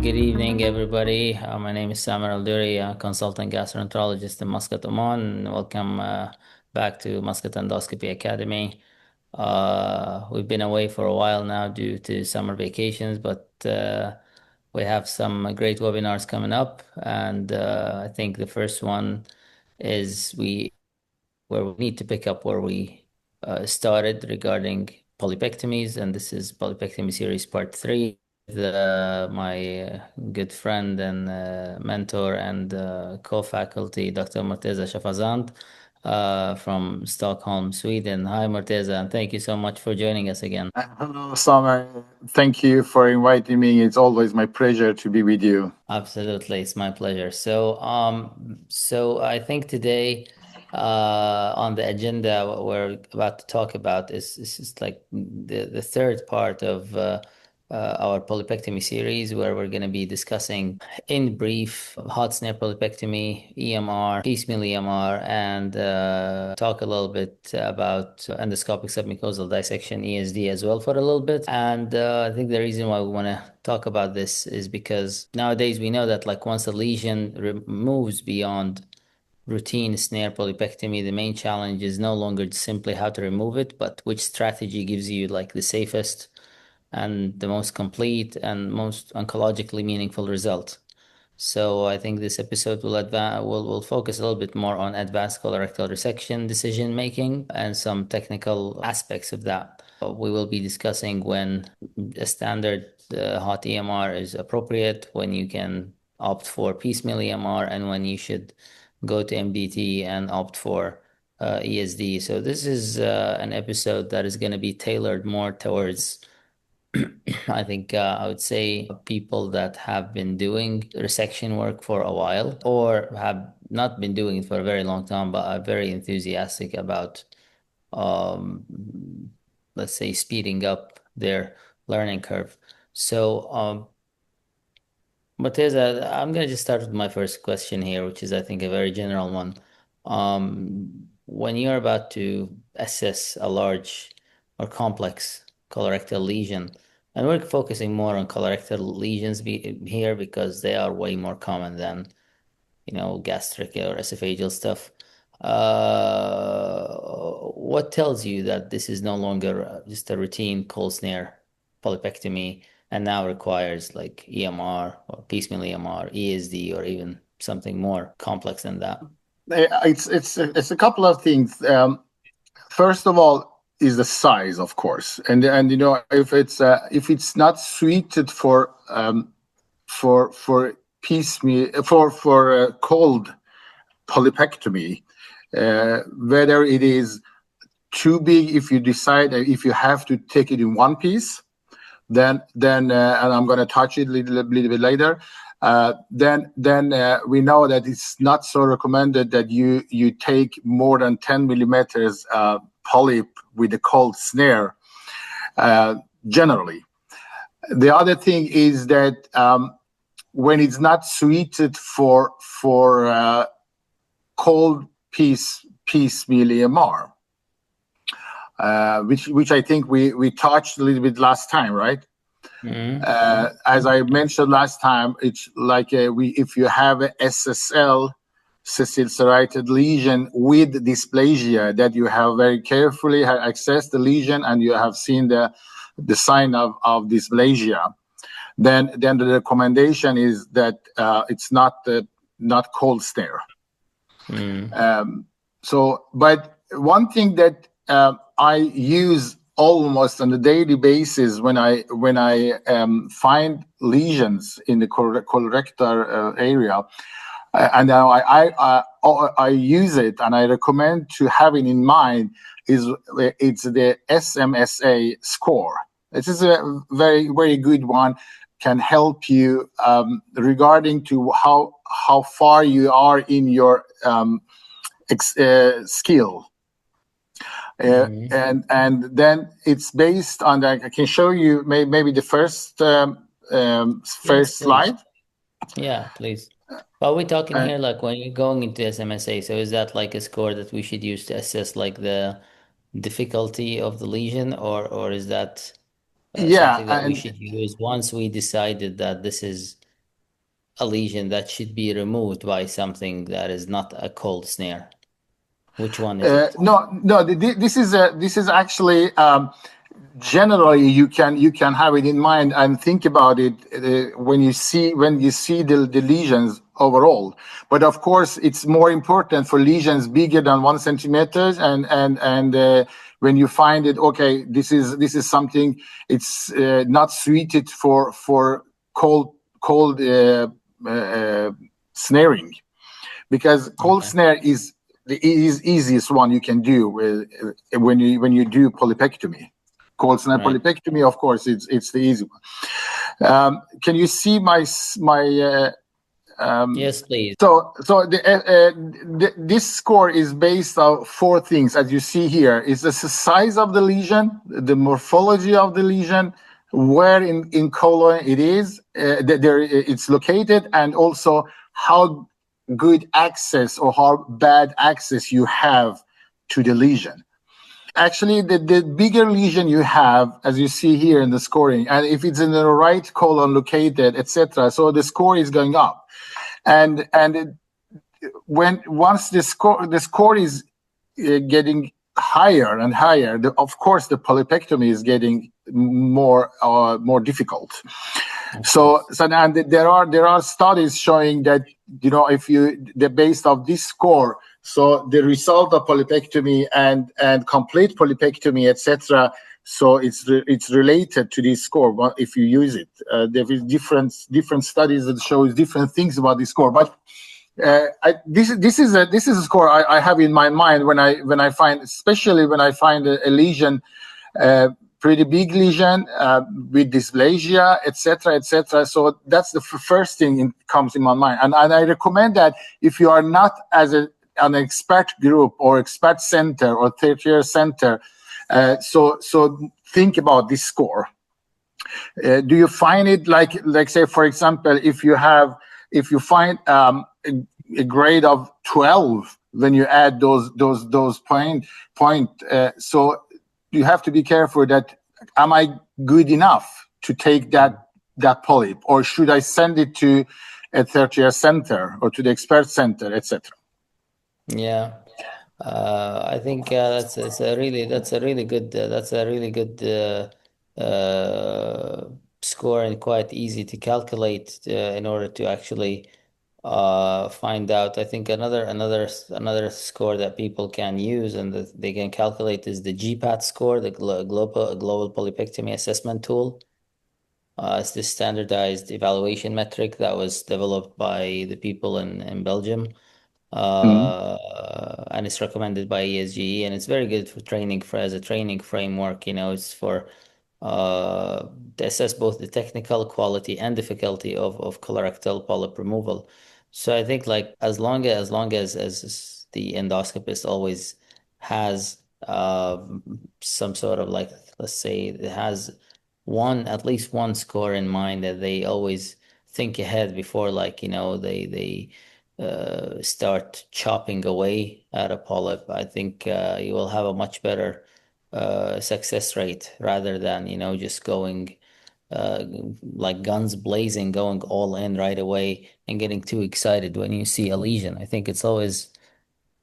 Good evening, everybody. My name is Samer Alduri, a consultant gastroenterologist in Muscat, Oman. And welcome back to Muscat Endoscopy Academy. We've been away for a while now due to summer vacations, but we have some great webinars coming up. And I think the first one is where we need to pick up where we started regarding polypectomies, and this is Polypectomy Series Part 3. My good friend and mentor and co-faculty, Dr. Morteza Shafazand from Stockholm, Sweden. Hi, Morteza, and thank you so much for joining us again. Hello, Summer. Thank you for inviting me. It's always my pleasure to be with you. Absolutely, it's my pleasure. So I think today on the agenda, what we're about to talk about is like the third part of our polypectomy series, where we're going to be discussing in brief hot snare polypectomy, EMR, piecemeal EMR, and talk a little bit about endoscopic submucosal dissection, ESD, as well for a little bit. And I think the reason why we want to talk about this is because nowadays we know that like once a lesion moves beyond routine snare polypectomy, the main challenge is no longer simply how to remove it, but which strategy gives you like the safest and the most complete and most oncologically meaningful result. So I think this episode will focus a little bit more on advanced colorectal resection decision making and some technical aspects of that. We will be discussing when a standard hot EMR is appropriate, when you can opt for piecemeal EMR, and when you should go to MDT and opt for ESD. So this is an episode that is going to be tailored more towards I think I would say people that have been doing resection work for a while or have not been doing it for a very long time, but are very enthusiastic about, um, let's say, speeding up their learning curve. So, Mateza, I'm going to just start with my first question here, which is, I think, a very general one. When you're about to assess a large or complex colorectal lesion, and we're focusing more on colorectal lesions here because they are way more common than, gastric or esophageal stuff. What tells you that this is no longer just a routine cold snare polypectomy and now requires like EMR or piecemeal EMR, ESD, or even something more complex than that? It's a couple of things. First of all, is the size, of course, and if it's not suited for piecemeal for cold polypectomy, whether it is too big, if you decide if you have to take it in one piece, then and I'm going to touch it a little bit later. Then we know that it's not so recommended that you take more than 10 millimeters polyp with a cold snare. Generally, the other thing is that when it's not suited for cold piecemeal EMR, which I think we touched a little bit last time, right? Mm-hmm. As I mentioned last time, it's like if you have a SSL, sessile serrated lesion with dysplasia, that you have very carefully accessed the lesion and you have seen the sign of dysplasia, then the recommendation is that it's not cold snare. Mm-hmm. But one thing that I use almost on a daily basis when I find lesions in the colorectal area, and now I use it, and I recommend to have it in mind, it's the SMSA score. This is a very, very good one, can help you regarding to how far you are in your skill. Mm-hmm. And then it's based on that. I can show you maybe the first Yes, slide. Yeah, please. Are we talking here like when you're going into SMSA? So is that like a score that we should use to assess like the difficulty of the lesion, or is that Yeah, something that we should use once we decided that this is a lesion that should be removed by something that is not a cold snare? Which one is it? No. This is actually generally you can have it in mind and think about it when you see the lesions overall. But of course, it's more important for lesions bigger than 1 centimeter, and when you find it, okay, this is something it's not suited for cold snaring, because cold snare is the easiest one you can do when you do polypectomy. Cold snare Right. polypectomy, of course, it's the easy one. Can you see my Yes, please. So this score is based on 4 things, as you see here. Is the size of the lesion, the morphology of the lesion, where in colon it is, it's located, and also how good access or how bad access you have to the lesion. Actually, the bigger lesion you have, as you see here in the scoring, and if it's in the right colon located, etc., so the score is going up. And once the score is getting higher and higher, of course the polypectomy is getting more difficult. So and there are studies showing that, you know, if based off this score, so the result of polypectomy and complete polypectomy, etc., so it's related to this score if you use it. There is different studies that shows different things about this score, but this is a score I have in my mind when I find, especially when I find a lesion, pretty big lesion with dysplasia, etc., etc. So that's the first thing that comes in my mind, and I recommend that if you are not as an expert group or expert center or tertiary center, so think about this score. Do you find it like say, for example, if you find a grade of 12, when you add those point, so you have to be careful that, am I good enough to take that polyp, or should I send it to a tertiary center or to the expert center, etc.? Yeah. I think that's a really good score, and quite easy to calculate in order to actually find out. I think another score that people can use and that they can calculate is the GPAT score, the global polypectomy assessment tool. It's this standardized evaluation metric that was developed by the people in Belgium. And it's recommended by ESGE, and it's very good for training, as a training framework. You know, it's for to assess both the technical quality and difficulty of colorectal polyp removal. So I think, like, as long as the endoscopist always has some sort of, like, let's say, it has at least one score in mind, that they always think ahead before, like, you know, they start chopping away at a polyp. I think you will have a much better success rate, rather than, you know, just going like guns blazing, going all in right away and getting too excited when you see a lesion. I think it's always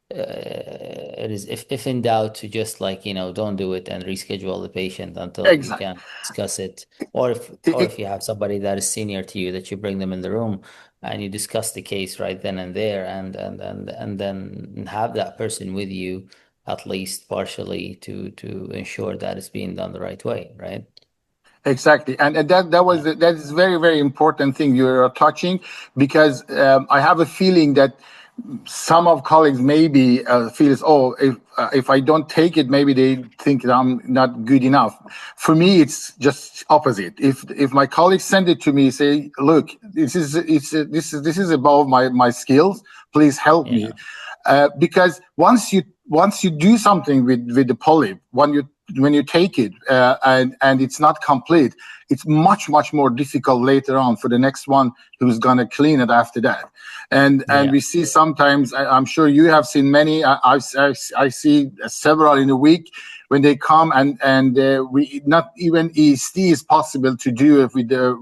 it is, if in doubt, to just, like, you know, don't do it and reschedule the patient until you Exactly. can discuss it. Or if you have somebody that is senior to you, that you bring them in the room and you discuss the case right then and there, and then have that person with you, at least partially, to ensure that it's being done the right way, right? Exactly, and that is very, very important thing you're touching, because I have a feeling that some of colleagues maybe feels, oh, if I don't take it, maybe they think that I'm not good enough. For me, it's just opposite. If my colleagues send it to me, say, look, this is above my skills, please help me, because once you do something with the polyp, when you take it and it's not complete, it's much more difficult later on for the next one who's going to clean it after that. And we see sometimes, I'm sure you have seen many, I see several in a week, when they come, and we not even ESD is possible to do it with the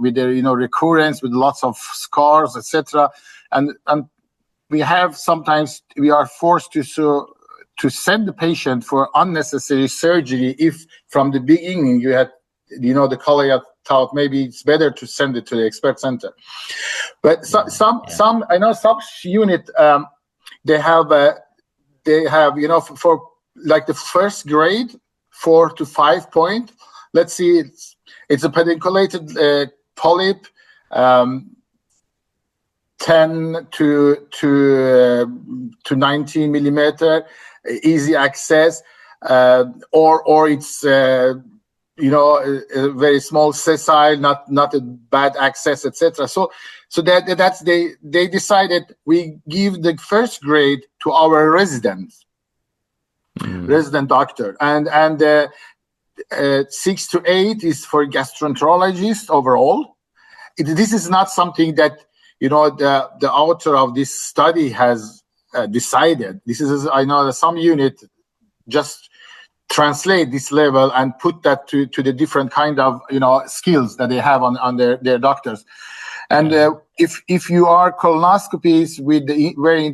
recurrence, with lots of scars, etc. And we have sometimes we are forced to send the patient for unnecessary surgery if from the beginning you had the colleague thought maybe it's better to send it to the expert center. But some I know some unit they have for like the first grade 4 to 5 point. Let's see, it's a pedunculated polyp, 10 to 19 millimeter, easy access, or it's a very small sessile, not a bad access, etc. So that's they decided we give the first grade to our resident doctor, and 6 to 8 is for gastroenterologist overall. This is not something that the author of this study has decided. This is, I know that some unit just translate this level and put that to the different kind of skills that they have on their doctors. And if you are colonoscopies with very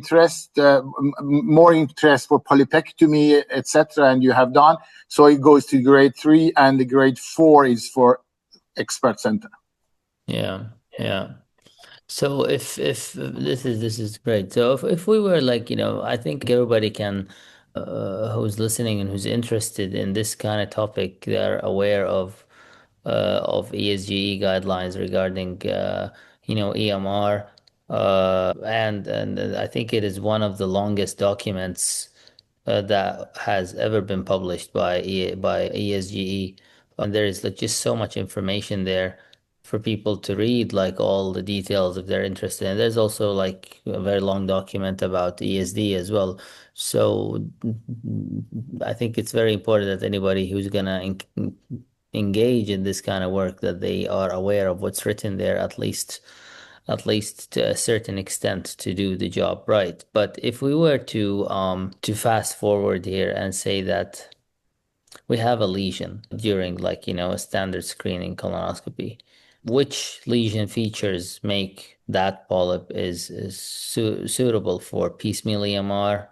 more interest for polypectomy, etc., and you have done so, it goes to grade 3, and the grade 4 is for expert center. Yeah. So if this is great. So if we were like, I think everybody can, who's listening and who's interested in this kind of topic, they're aware of ESGE guidelines regarding EMR, and I think it is one of the longest documents that has ever been published by ESGE, and there is like just so much information there for people to read, like all the details if they're interested. And there's also like a very long document about ESD as well. So I think it's very important that anybody who's gonna engage in this kind of work, that they are aware of what's written there, at least to a certain extent, to do the job right. But if we were to fast forward here and say that we have a lesion during like a standard screening colonoscopy, which lesion features make that polyp is suitable for piecemeal EMR,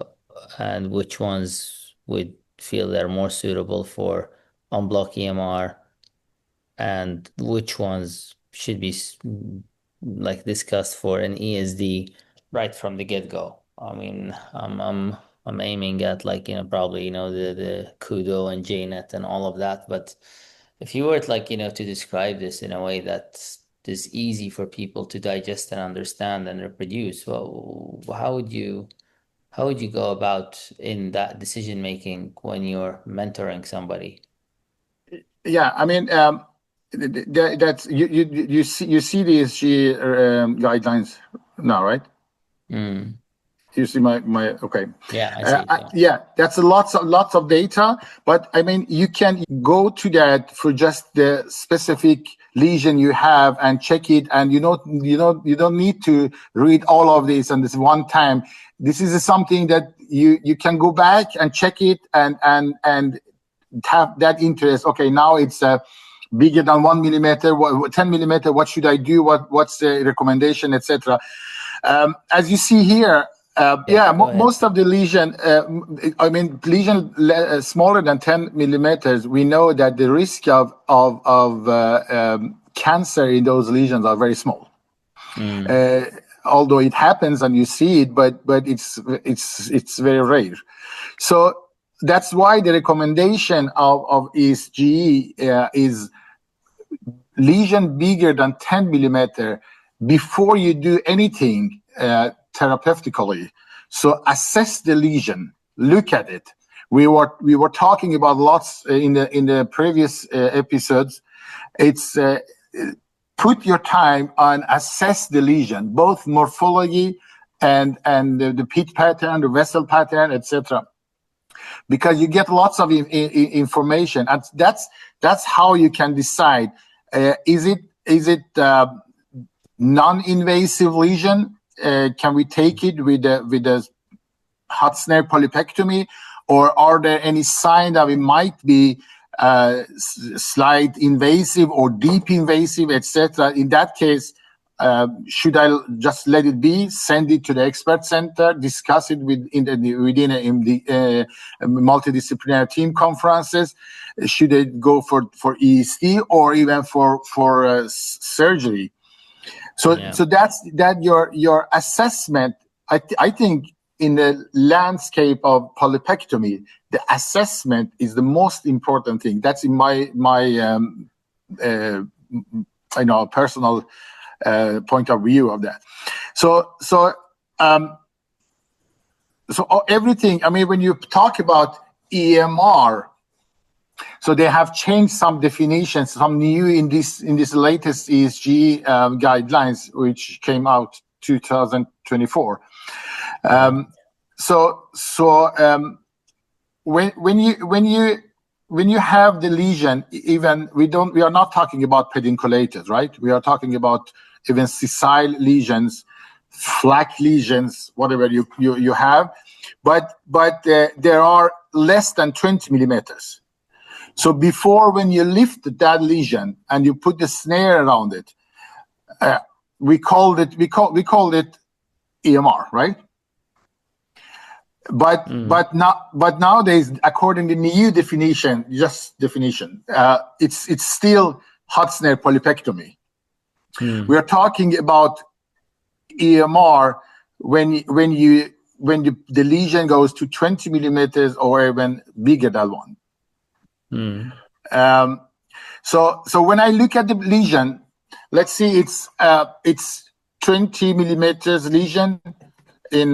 and which ones would feel they're more suitable for unblock EMR, and which ones should be like discussed for an ESD right from the get-go. I mean, I'm aiming at like probably the Kudo and JNet and all of that, but if you were to to describe this in a way that is easy for people to digest and understand and reproduce, well, how would you go about in that decision making when you're mentoring somebody? Yeah, I mean, that's you see the ESG guidelines now, right? You see my okay. Yeah, I see. Yeah, that's lots of data, but I mean, you can go to that for just the specific lesion you have and check it, and you don't need to read all of this and this one time. This is something that you can go back and check it and have that interest. Okay, now it's bigger than 1 millimeter, 10 millimeter. What should I do? What's the recommendation, etc. As you see here. Most of the lesion, lesion smaller than 10 millimeters, we know that the risk of cancer in those lesions are very small. Although it happens and you see it, but it's very rare. So that's why the recommendation of ESGE is lesion bigger than 10 millimeter before you do anything therapeutically. So assess the lesion, look at it. We were talking about lots in the previous episodes. It's put your time on assess the lesion, both morphology and the pit pattern, the vessel pattern, etc. Because you get lots of information, and that's how you can decide: is it non-invasive lesion? Can we take it with a hot snare polypectomy, or are there any sign that it might be slight invasive or deep invasive, etc.? In that case, should I just let it be, send it to the expert center, discuss it within the multidisciplinary team conferences? Should it go for EST or even for surgery? So that's your assessment. I think in the landscape of polypectomy, the assessment is the most important thing. That's in my personal point of view of that. So everything. I mean, when you talk about EMR, so they have changed some definitions, some new in this latest ESG guidelines, which came out 2024. When you have the lesion, even we are not talking about pedunculators, right? We are talking about even sessile lesions, flak lesions, whatever you have, but there are less than 20 millimeters. So before, when you lift that lesion and you put the snare around it, we called it EMR, right? But nowadays, according to the MEA definition, it's still hot snare polypectomy. We are talking about EMR when the lesion goes to 20 millimeters or even bigger than one. So when I look at the lesion, let's see, it's 20 millimeters lesion in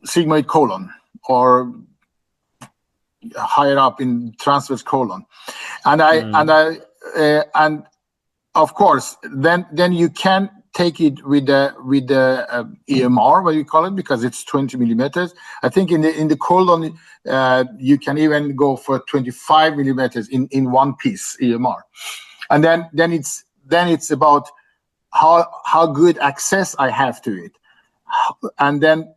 sigmoid colon or higher up in transverse colon, and of course then you can take it with the EMR, what you call it, because it's 20 millimeters. I think in the colon you can even go for 25 millimeters in one piece EMR, and then it's about how good access I have to it, and then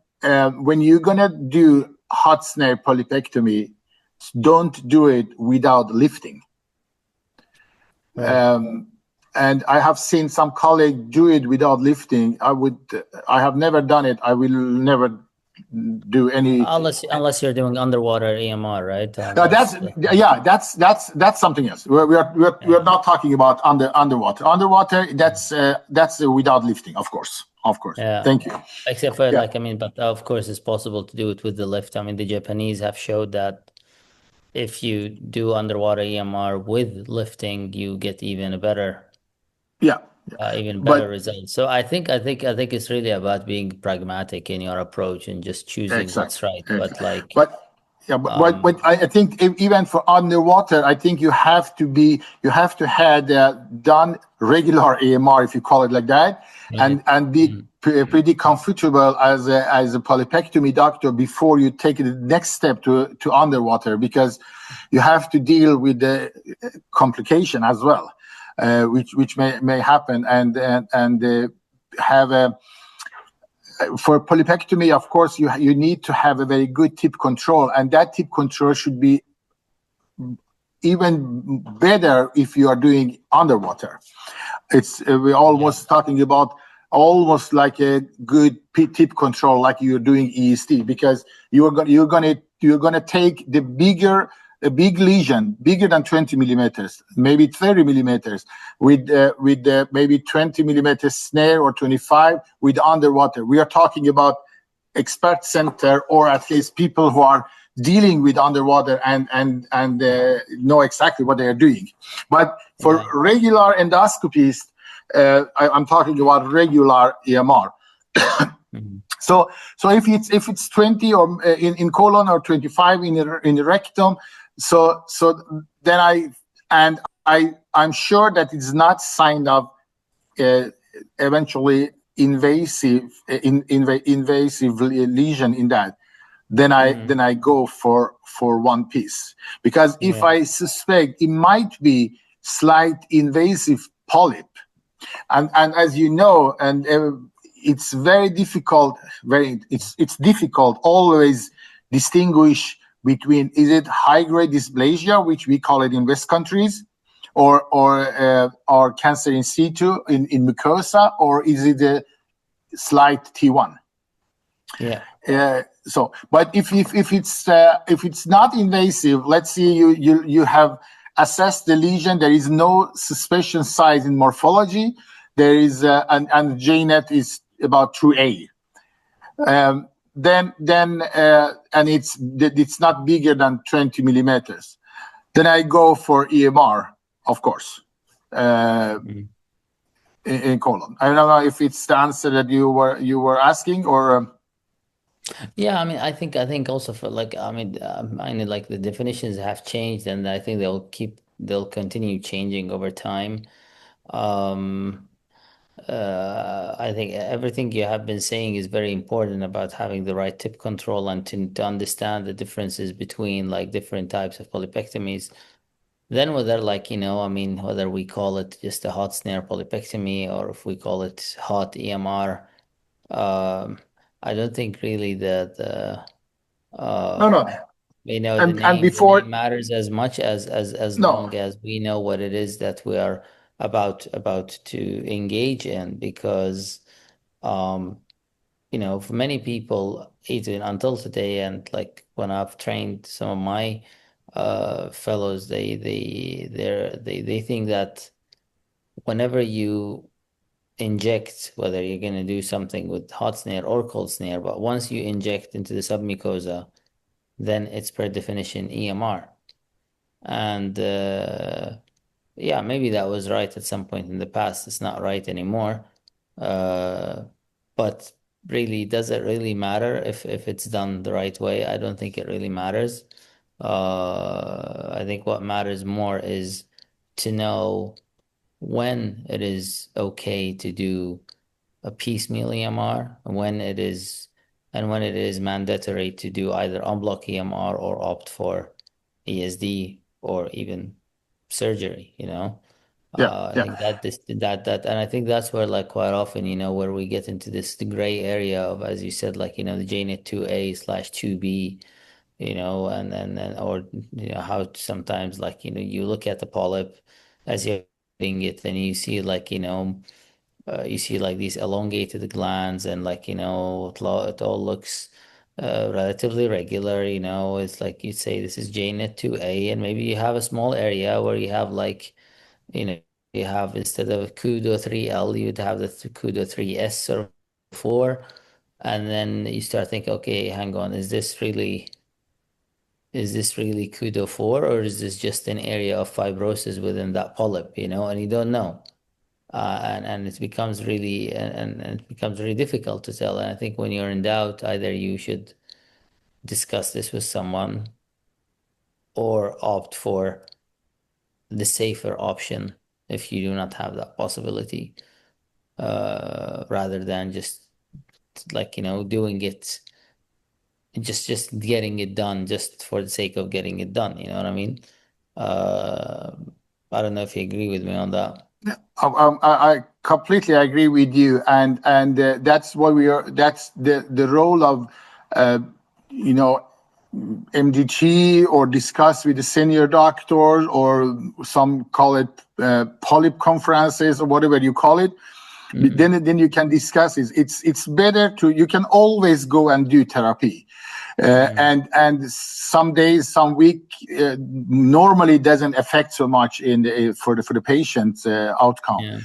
when you're gonna do hot snare polypectomy, don't do it without lifting. And I have seen some colleagues do it without lifting. I have never done it. I will never do any unless you're doing underwater EMR, right? That's something else. We're not talking about underwater. Underwater, that's without lifting, of course. Yeah. Thank you. Except for but of course it's possible to do it with the lift. I mean, the Japanese have showed that if you do underwater EMR with lifting, you get even a better. Results. So I think it's really about being pragmatic in your approach and just choosing what's right. But I think even for underwater, I think you have to have done regular EMR, if you call it like that, right. and be pretty comfortable as a polypectomy doctor before you take the next step to underwater, because you have to deal with the complication as well. Which may happen and have for polypectomy, of course, you need to have a very good tip control, and that tip control should be even better if you are doing underwater. We're almost talking about almost like a good tip control, like you're doing EST, because you're gonna take a big lesion, bigger than 20 millimeters, maybe 30 millimeters, with maybe 20 millimeters snare or 25 with underwater. We are talking about expert center, or at least people who are dealing with underwater and know exactly what they are doing. But for regular endoscopies, I'm talking about regular EMR. So if it's 20 or in colon or 25 in the rectum, so then I'm sure that it's not signed up eventually invasive lesion in that. Then I go for one piece, because if I suspect it might be slight invasive polyp, and as you know, and it's very difficult. It's difficult always distinguish between, is it high-grade dysplasia, which we call it in West countries, or cancer in situ in mucosa, or is it a slight T1? Yeah. So, but if it's not invasive, let's see, you have assessed the lesion. There is no suspicion size in morphology. There is and JNet is about 2A. Then and it's not bigger than 20 millimeters. Then I go for EMR, of course, in colon. I don't know if it's the answer that you were asking, or. Yeah, I mean, I think also for like, I mean, like the definitions have changed, and I think they'll continue changing over time. I think everything you have been saying is very important about having the right tip control and to understand the differences between like different types of polypectomies. Then whether like, I mean, whether we call it just a hot snare polypectomy or if we call it hot EMR, I don't think really that No. the And name before, matters as much as no. long as we know what it is that we are about to engage in, because for many people, even until today, and like when I've trained some of my fellows, they think that whenever you inject, whether you're going to do something with hot snare or cold snare, but once you inject into the submucosa, then it's per definition EMR. And yeah, maybe that was right at some point in the past. It's not right anymore. But really, does it really matter if it's done the right way? I don't think it really matters. I think what matters more is to know when it is okay to do a piecemeal EMR, when it is mandatory to do either unblock EMR or opt for ESD or even surgery, I think that, and I think that's where like quite often, where we get into the gray area of, as you said, like, the JNet 2A/2B, and then or how sometimes like, you look at the polyp as you're getting it and you see like, you see like these elongated glands and like, it all looks relatively regular, it's like you say this is JNet 2A, and maybe you have a small area where you have like, you have, instead of Kudo 3L, you'd have the Kudo 3S or 4, and then you start thinking, okay, hang on, is this really Kudo 4, or is this just an area of fibrosis within that polyp, and you don't know. And it becomes really and it becomes really difficult to tell. And I think when you're in doubt, either you should discuss this with someone or opt for the safer option if you do not have that possibility, rather than just like, doing it, just getting it done just for the sake of getting it done. You know what I mean? I don't know if you agree with me on that. I completely agree with you, and that's what we are. That's the role of, MDT, or discuss with the senior doctors, or some call it polyp conferences, or whatever you call it. Mm-hmm. Then you can discuss it. It's better to, you can always go and do therapy. And some days, some week, normally doesn't affect so much for the patient's outcome. Yeah.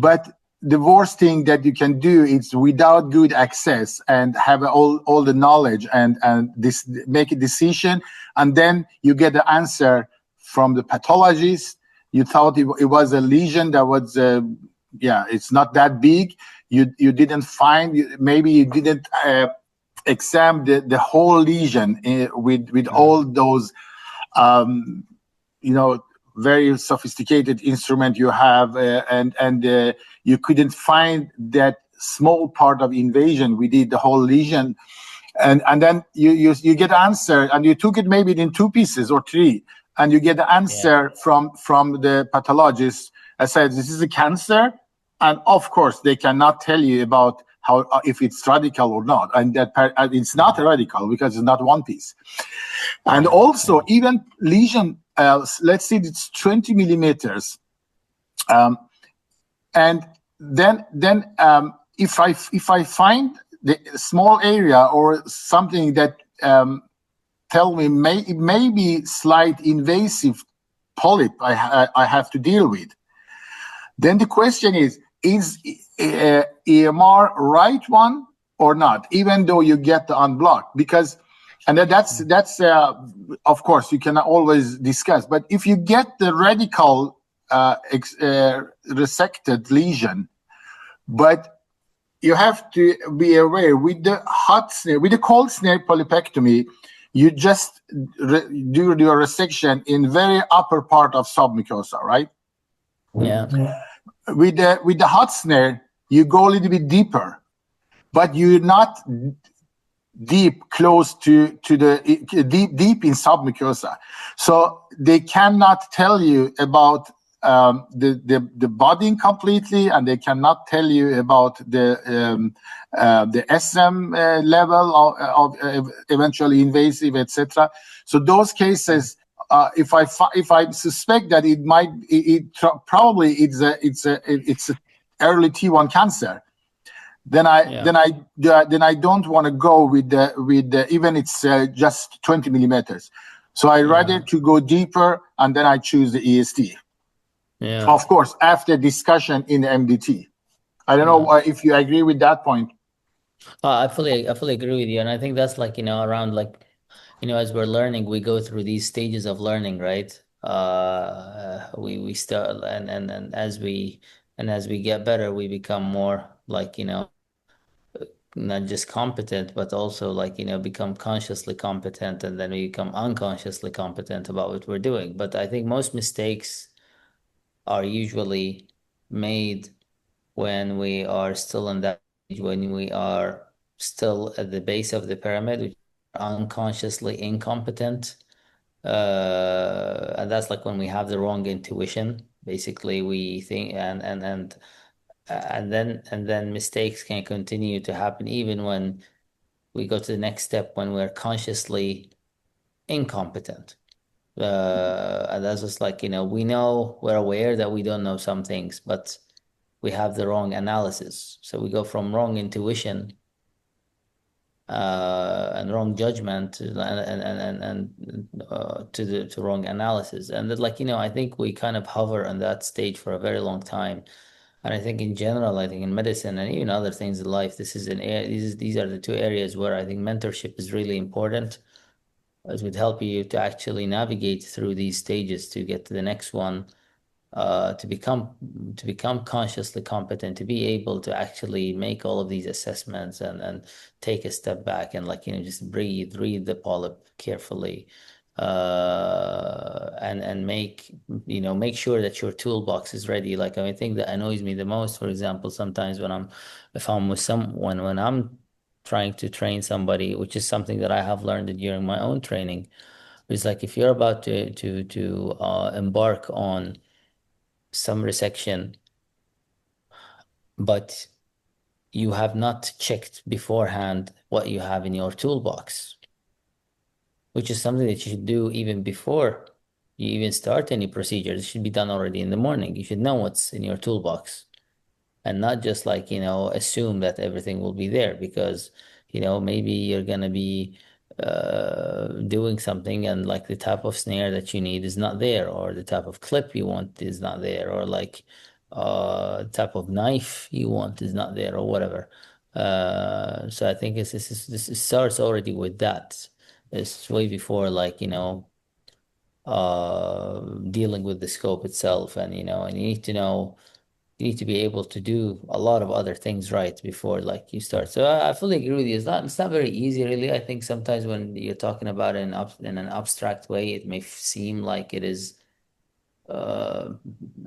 But the worst thing that you can do is, without good access and have all the knowledge and this, make a decision, and then you get the answer from the pathologist. You thought it was a lesion that was it's not that big. You didn't find, maybe you didn't examine the whole lesion with all those very sophisticated instrument you have, and you couldn't find that small part of invasion. We did the whole lesion, and then you get answer, and you took it maybe in 2 pieces or 3, and you get the answer from the pathologist. I said, this is a cancer, and of course they cannot tell you about how, if it's radical or not, and that it's not radical because it's not 1 piece. And Yeah. also, Yeah. even lesion, let's say it's 20 millimeters, um, and then if I find the small area or something that tell me it may be slight invasive polyp I have to deal with, then the question is EMR right one or not, even though you get the unblocked? Because, and that's of course you can always discuss, but if you get the radical resected lesion, but you have to be aware with the hot snare, with the cold snare polypectomy, you just do your resection in very upper part of submucosa, right? Yeah. With the hot snare, you go a little bit deeper, but you're not deep close to the deep in submucosa, so they cannot tell you about the budding completely, and they cannot tell you about the SM level of eventually invasive, etc. So those cases, if I suspect that probably it's a early T1 cancer, then Yeah. I don't want to go with the even it's just 20 millimeters. So I rather Yeah. to go deeper, and then I choose the EST. Yeah. Of course, after discussion in MDT. I don't know Yeah. if you agree with that point. I fully agree with you. And I think that's like, around like, as we're learning, we go through these stages of learning, right? We start and as we get better, we become more like, not just competent, but also like, become consciously competent, and then we become unconsciously competent about what we're doing. But I think most mistakes are usually made when we are still in that stage, when we are still at the base of the pyramid, which are unconsciously incompetent. And that's like when we have the wrong intuition. Basically, we think and then mistakes can continue to happen even when we go to the next step when we're consciously incompetent. And that's just like, we're aware that we don't know some things, but we have the wrong analysis. So we go from wrong intuition and wrong judgment and to wrong analysis. And that, like, I think we kind of hover on that stage for a very long time. And I think in general, I think in medicine and even other things in life, this is these are the two areas where I think mentorship is really important. It would help you to actually navigate through these stages to get to the next one, to become consciously competent, to be able to actually make all of these assessments and take a step back and, like, just breathe, read the polyp carefully, and make sure that your toolbox is ready. Like, I mean, thing that annoys me the most, for example, sometimes if I'm with someone, when I'm trying to train somebody, which is something that I have learned during my own training, is like if you're about to embark on some resection, but you have not checked beforehand what you have in your toolbox, which is something that you should do even before you even start any procedure. It should be done already in the morning. You should know what's in your toolbox and not just, like, assume that everything will be there, because maybe you're gonna be doing something, and like the type of snare that you need is not there, or the type of clip you want is not there, or like type of knife you want is not there, or whatever. So I think this starts already with that. It's way before, like, dealing with the scope itself, and you need to be able to do a lot of other things right before, like, you start. So I fully agree with you. It's not very easy, really. I think sometimes when you're talking about it in an abstract way, it may seem like it is a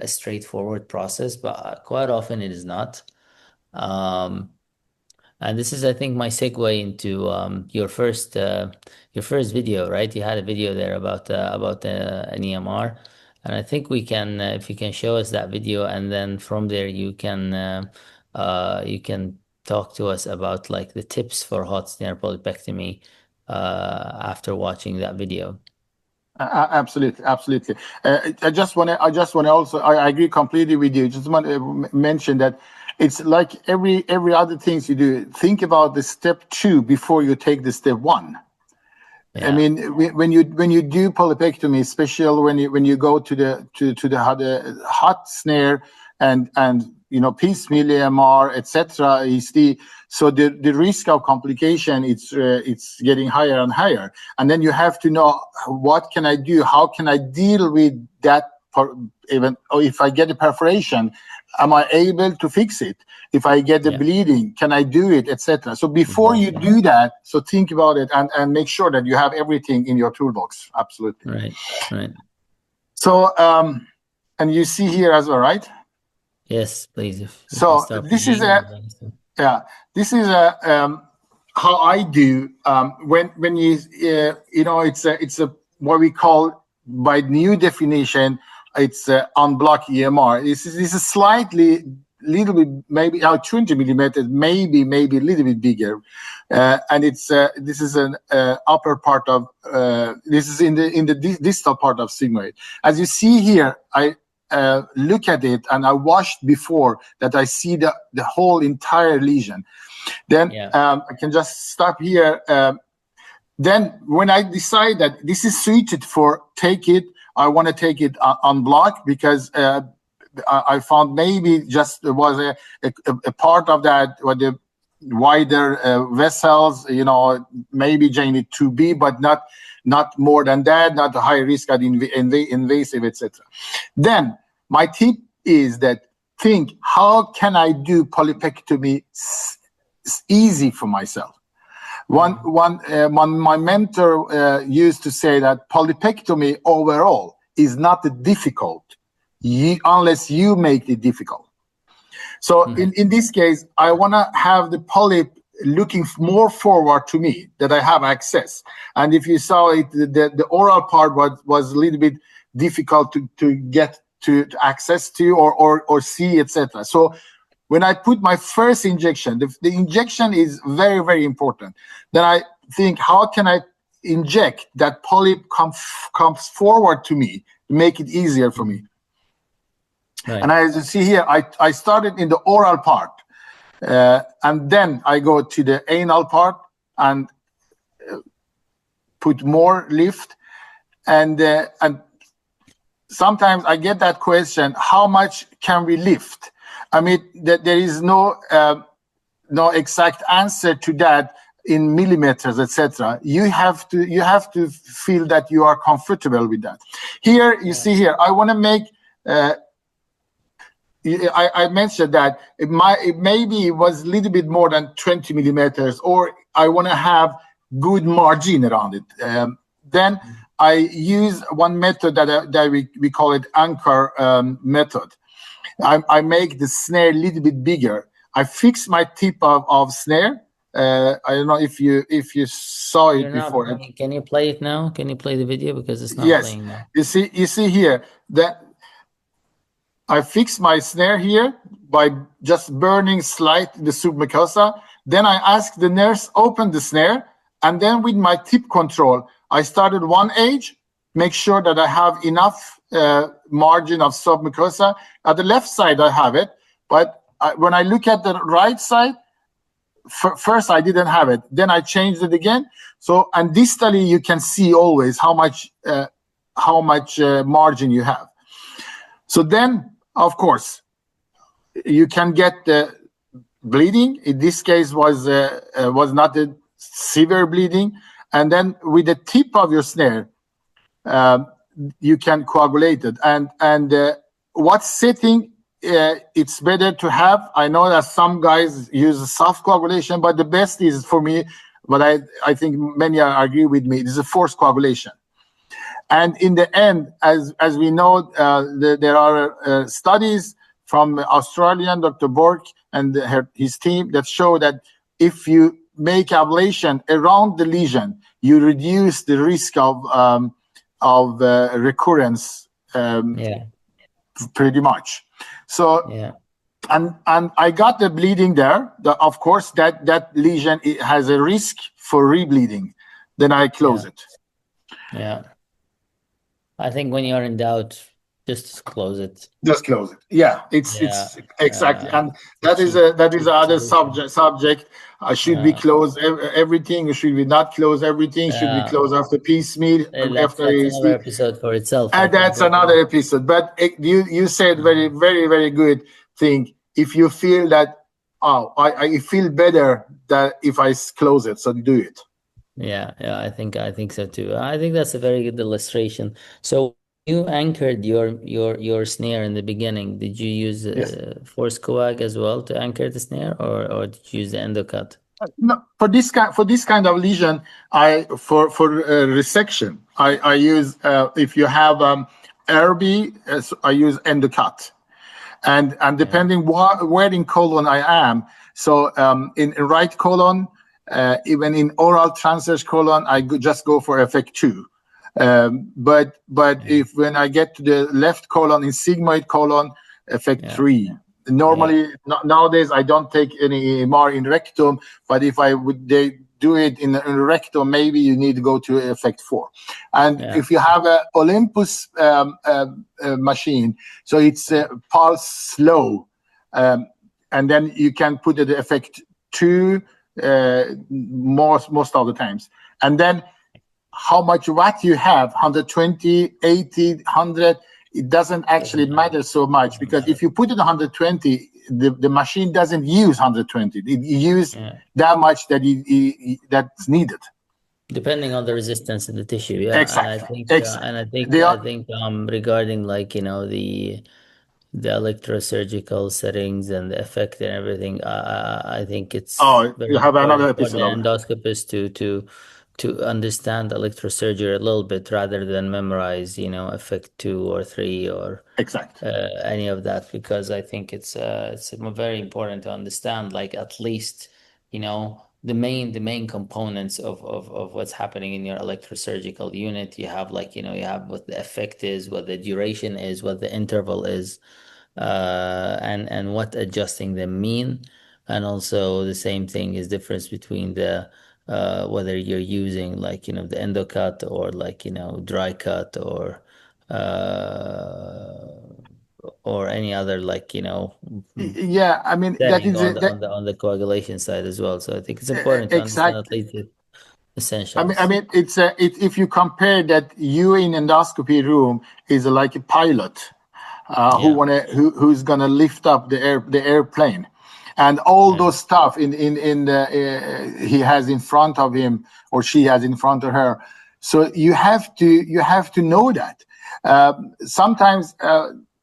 straightforward process, but quite often it is not. Um, and this is, I think, my segue into your first video, right? You had a video there about an EMR, and I think we can, if you can show us that video, and then from there you can talk to us about, like, the tips for hot snare polypectomy, after watching that video. Absolutely, absolutely. I just want to also. I agree completely with you. Just want to mention that it's like every other things you do. Think about the step 2 before you take the step 1. Yeah. I mean, when you do polypectomy, especially when you go to the hot snare and piecemeal EMR, etc. is the risk of complication. It's getting higher and higher, and then you have to know, what can I do? How can I deal with that? Even if I get a perforation, am I able to fix it? If I get the bleeding, can I do it, etc. So before you do that, so think about it and make sure that you have everything in your toolbox. Absolutely. Right. So and you see here as well, right? Yes, please. So this is this is how I do when you it's a what we call, by new definition, it's unblock EMR. This is slightly, little bit, maybe 20 millimeters, maybe a little bit bigger, and it's this is an upper part of this is in the distal part of sigmoid. As you see here, I look at it and I washed before that I see the whole entire lesion. Then I can just stop here. Then when I decide that this is suited for I want to take it on block, because I found maybe just there was a part of that, or the wider vessels, maybe JNIT 2B, but not more than that, not a high risk at invasive, etc. Then my tip is that think, how can I do polypectomy easy for myself? My mentor used to say that polypectomy overall is not difficult unless you make it difficult. So in this case, I want to have the polyp looking more forward to me, that I have access. And if you saw it, the oral part was a little bit difficult to get to access to or see, etc. So when I put my first injection, the injection is very, very important. Then I think, how can I inject that polyp comes forward to me to make it easier for me? Right. And as you see here, I started in the oral part, and then I go to the anal part and put more lift. And sometimes I get that question, how much can we lift? I mean, there is no exact answer to that in millimeters, etc. You have to feel that you are comfortable with that. Here, you see here, I want to make. I mentioned that maybe it was a little bit more than 20 millimeters, or I want to have good margin around it. Then I use one method that we call it anchor method. I make the snare a little bit bigger. I fix my tip of snare. I don't know if you saw it before. Can you play it now? Can you play the video, because it's not playing now? You see here that I fix my snare here by just burning slightly the submucosa. Then I ask the nurse open the snare, and then with my tip control, I started one edge, make sure that I have enough margin of submucosa. At the left side, I have it, but when I look at the right side, first I didn't have it. Then I changed it again. So, and distally, you can see always how much margin you have. So then, of course, you can get the bleeding. In this case, was not a severe bleeding. And then with the tip of your snare, you can coagulate it. And what setting it's better to have? I know that some guys use soft coagulation, but the best is for me, but I think many agree with me, this is a forced coagulation. And in the end, as we know, there are studies from Australian Dr. Bork and his team that show that if you make ablation around the lesion, you reduce the risk of recurrence pretty much. So and I got the bleeding there. Of course, that lesion, it has a risk for rebleeding. then I close Yeah. it. Yeah. I think when you're in doubt, just close it. Just close it. Yeah, it's exactly, and that is a cheap other solution. subject. Should we close everything? Should we not close everything? Should we close after piecemeal, And after that's another ASD? episode for itself, I And think. that's another episode. But you said very, very, very good thing. If you feel that, oh, I feel better that if I close it, so do it. Yeah, I think so too. I think that's a very good illustration. So you anchored your snare in the beginning. Did you use Yes. force coag as well to anchor the snare, or did you use the endocut? No, for this kind of lesion, for resection, I use if you have RB, so I use endocut, and depending where in colon I am. So in right colon, even in oral transverse colon, I just go for effect 2. But if when I get to the left colon in sigmoid colon, effect 3. Normally nowadays I don't take any EMR in rectum, but if they do it in rectum, maybe you need to go to effect 4. And if you have a Olympus machine, so it's pulse slow, and then you can put it effect 2 most of the times. And then how much watt you have, 120, 80, 100, it doesn't actually matter so much, because if you put it 120, the machine doesn't use 120. It uses that much that's needed. Depending on the resistance in the tissue, yeah. Exactly. And I think regarding, like, the electrosurgical settings and the effect and everything, I think it's very you have another important for the episode of it. endoscopist to understand electrosurgery a little bit rather than memorize, effect 2 or 3 or Exactly. any of that, because I think it's very important to understand, like, at least, the main components of what's happening in your electrosurgical unit. You have, like, you have what the effect is, what the duration is, what the interval is, and what adjusting them mean. And also the same thing is difference between the whether you're using, like, the endocut or, like, dry cut or any other, like, Yeah, I mean that setting is on it. the coagulation side as well. So I think it's important to understand at Exactly. least the I essentials. mean, it's if you compare that, you in endoscopy room is like a pilot who's gonna lift up the airplane, and all those stuff in the he has in front of him, or she has in front of her. So you have to know that. Sometimes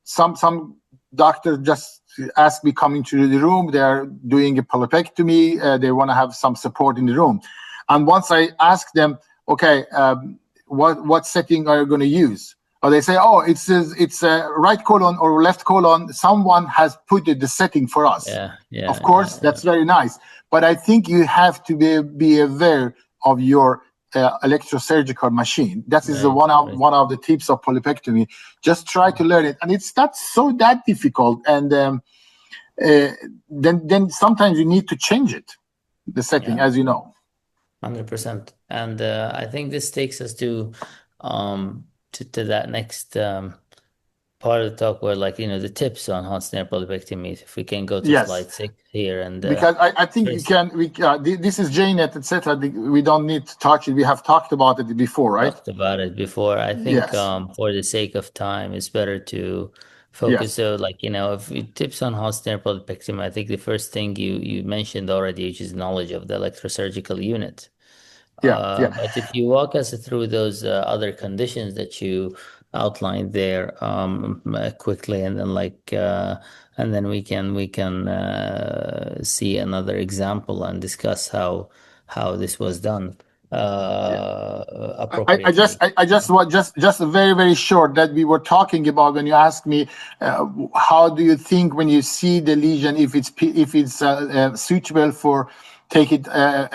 some doctors just ask me coming to the room. They are doing a polypectomy. They want to have some support in the room. And once I ask them, okay, what setting are you going to use? Or they say, oh, it's a right colon or left colon. Someone has put the setting for us. Of course, that's very nice. But I think you have to be aware of your electrosurgical machine. That is one of the tips of polypectomy. Just try to learn it, and it's not so that difficult. And then sometimes you need to change it, the setting, as you know. 100%. And I think this takes us to that next part of the talk, where, like, the tips on hot snare polypectomy. If we can go to slide 6 here, and because I think this is JNet, etc. We don't need to touch it. We have talked about it before, right? Talked about it before. I think for the sake of time, it's better to focus. So, like, if tips on hot snare polypectomy, I think the first thing you mentioned already, which is knowledge of the electrosurgical unit. But if you walk us through those other conditions that you outlined there quickly, and then we can see another example and discuss how this was done appropriately. I just want just very, very short that we were talking about when you asked me how do you think when you see the lesion, if it's suitable for take it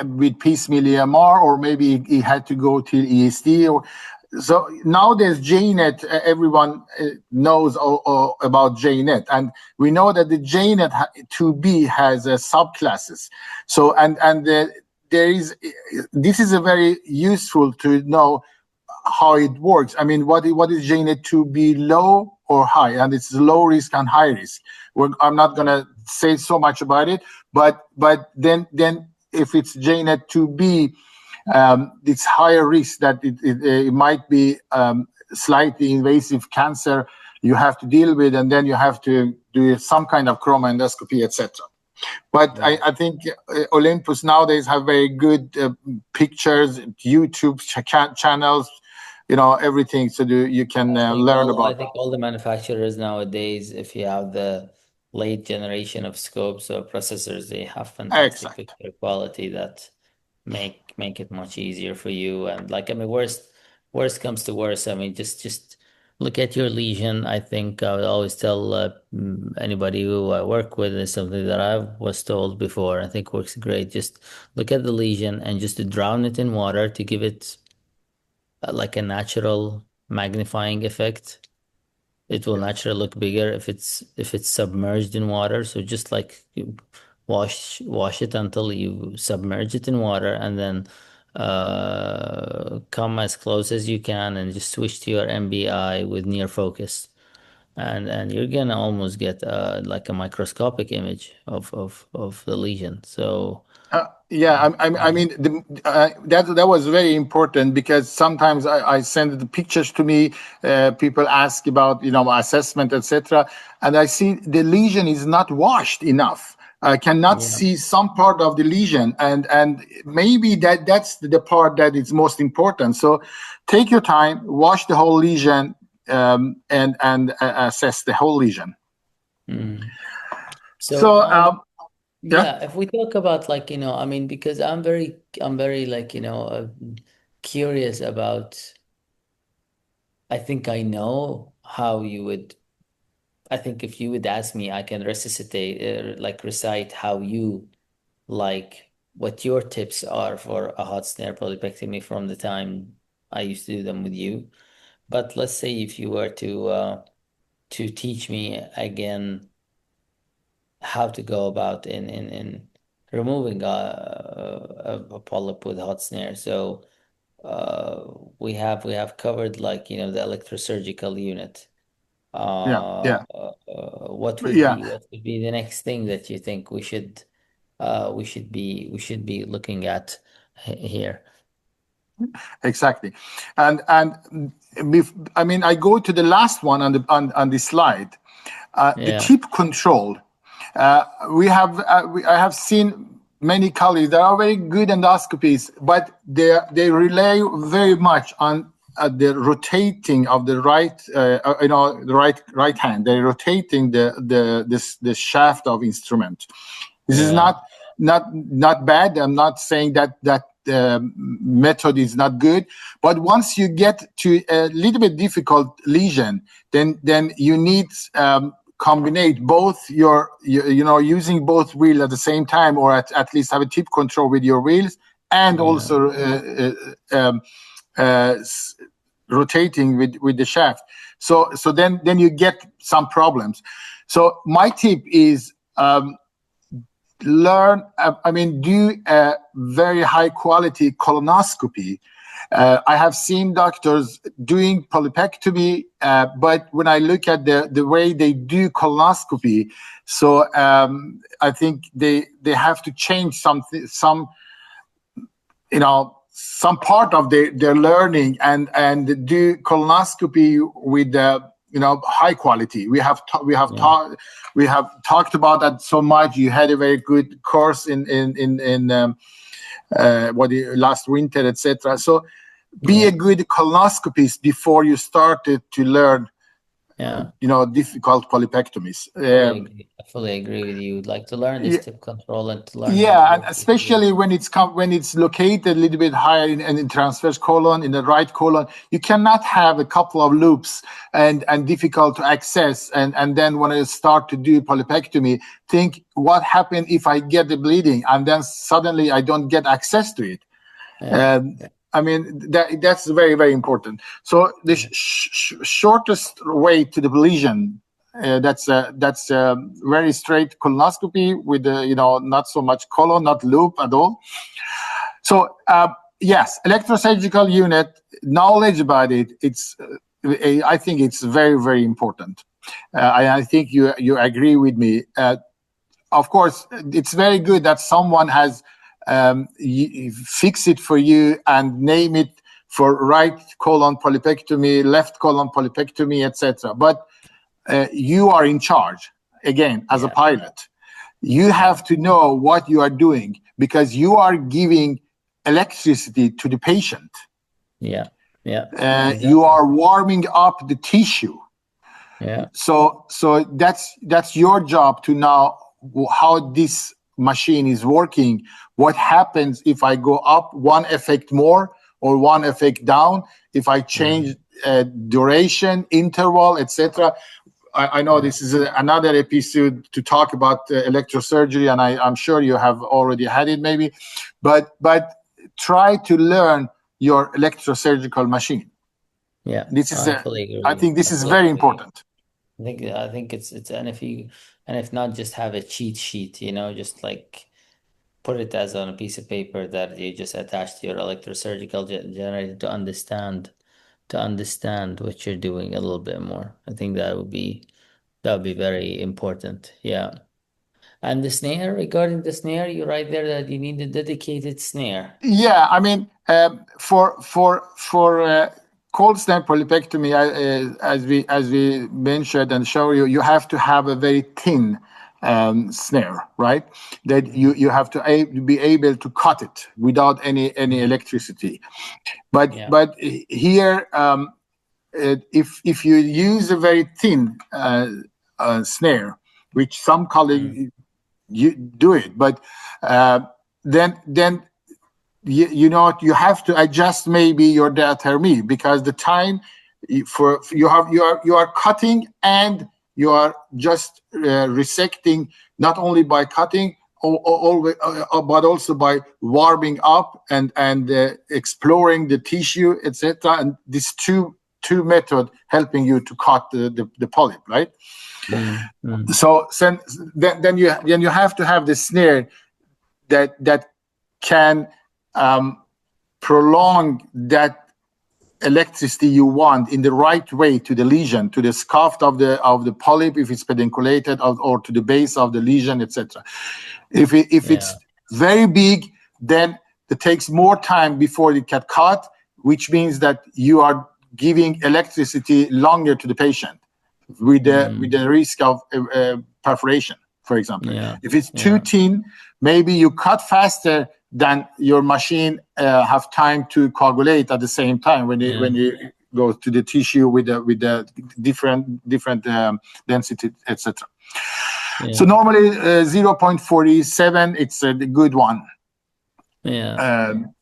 with piecemeal EMR, or maybe he had to go to ESD. Or so now there's JNet. Everyone knows about JNet, and we know that the JNet 2B has subclasses. So and this is a very useful to know how it works. I mean, what is JNet to be low or high, and it's low risk and high risk. I'm not going to say so much about it, but then if it's JNet to be, it's higher risk that it might be slightly invasive cancer you have to deal with, and then you have to do some kind of chroma endoscopy, etc. But I think Olympus nowadays have very good pictures, YouTube channels, everything, so you can learn about. I think all the manufacturers nowadays, if you have the late generation of scopes or processors, they have fantastic picture quality that make it much easier for you. And like, I mean, worst comes to worst, I mean, just look at your lesion. I think I would always tell anybody who I work with, is something that I was told before. I think works great. Just look at the lesion and just to drown it in water to give it like a natural magnifying effect. It will naturally look bigger if it's submerged in water. So just like you wash it until you submerge it in water, and then come as close as you can and just switch to your MBI with near focus, and you're gonna almost get like a microscopic image of the lesion. So I mean, that was very important, because sometimes I send the pictures to me. People ask about assessment, etc., and I see the lesion is not washed enough. I cannot see some part of the lesion, and maybe that's the part that is most important. So take your time, wash the whole lesion, and assess the whole lesion. Yeah, if we talk about, like, I mean, because I'm very like, curious about, I think I know how you would, I think if you would ask me, I can resuscitate, like recite how you, like, what your tips are for a hot snare polypectomy from the time I used to do them with you. But let's say if you were to teach me again how to go about in removing a polyp with hot snare. So we have covered, like, the electrosurgical unit. What would be the next thing that you think we should be looking at here? Exactly, and I mean, I go to the last one on the slide, the tip control. I have seen many colleagues that are very good endoscopies, but they rely very much on the rotating of the right, the right hand. They're rotating the shaft of instrument. This is not bad. I'm not saying that method is not good, but once you get to a little bit difficult lesion, then you need combine both using both wheels at the same time, or at least have a tip control with your wheels, and also rotating with the shaft. So then you get some problems. So my tip is learn. I mean, do a very high quality colonoscopy. I have seen doctors doing polypectomy, but when I look at the way they do colonoscopy, so I think they have to change some part of their learning, and do colonoscopy with high quality. We have talked about that so much. You had a very good course in last winter, etc. So be a good colonoscopist before you started to learn difficult polypectomies. I fully agree with you. Like, to learn this tip control and to learn and especially when it's located a little bit higher in transverse colon, in the right colon, you cannot have a couple of loops and difficult to access, and then when you start to do polypectomy, think what happened if I get the bleeding and then suddenly I don't get access to it. I mean, that's very, very important. So the shortest way to the lesion, that's a very straight colonoscopy with not so much colon, not loop at all. So yes, electrosurgical unit, knowledge about it, I think it's very, very important. I think you agree with me. Of course, it's very good that someone has fix it for you and name it for right colon polypectomy, left colon polypectomy, etc. But you are in charge, again, as a pilot. You have to know what you are doing, because you are giving electricity to the patient. Exactly. You are warming up the tissue. So that's your job to know how this machine is working. What happens if I go up one effect more or one effect down, if I change duration, interval, etc. I know this is another episode to talk about electrosurgery, and I'm sure you have already had it maybe, but try to learn your electrosurgical machine. This is I think this is very important. I think it's and if not, just have a cheat sheet, just like put it as on a piece of paper that you just attach to your electrosurgical generator to understand what you're doing a little bit more. I think that would be very important. Yeah. And the snare, regarding the snare, you write there that you need a dedicated snare. Yeah, I mean, for cold snare polypectomy, as we mentioned and show you, you have to have a very thin snare, right? That you have to be able to cut it without any electricity. But here, if you use a very thin snare, which some colleagues you do it, but then you have to adjust maybe your diathermy, because the time you are cutting and you are just resecting, not only by cutting but also by warming up and exploring the tissue, etc. And these two method helping you to cut the polyp, right? So then you have to have the snare that can prolong that electricity you want in the right way to the lesion, to the scuff of the polyp if it's pedunculated, or to the base of the lesion, etc. If it's very big, then it takes more time before it can cut, which means that you are giving electricity longer to the patient, with the risk of perforation, for example. If it's too thin, maybe you cut faster than your machine have time to coagulate at the same time when you go to the tissue with the different density, etc. So normally 0.47, it's a good one. And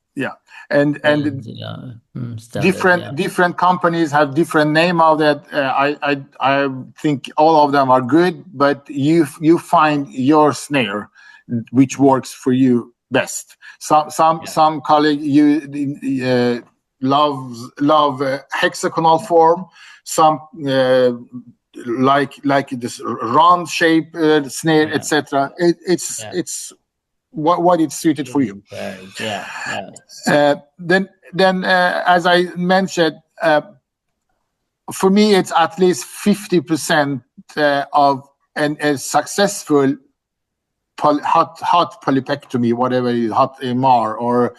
different companies have different name of that. I think all of them are good, but you find your snare which works for you best. Some colleagues love hexagonal form. Some like this round shape snare, etc. It's what it's suited for you. Then as I mentioned, for me it's at least 50% of a successful hot polypectomy, whatever it is, hot EMR or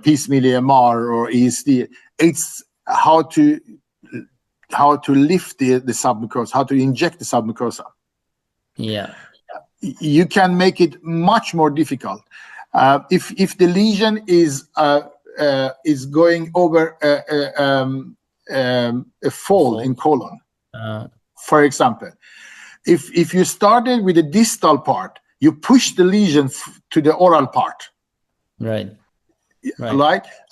piecemeal EMR or ESD. It's how to lift the submucosa, how to inject the submucosa. You can make it much more difficult if the lesion is going over a fold in colon. For example, if you started with the distal part, you push the lesion to the oral part, right?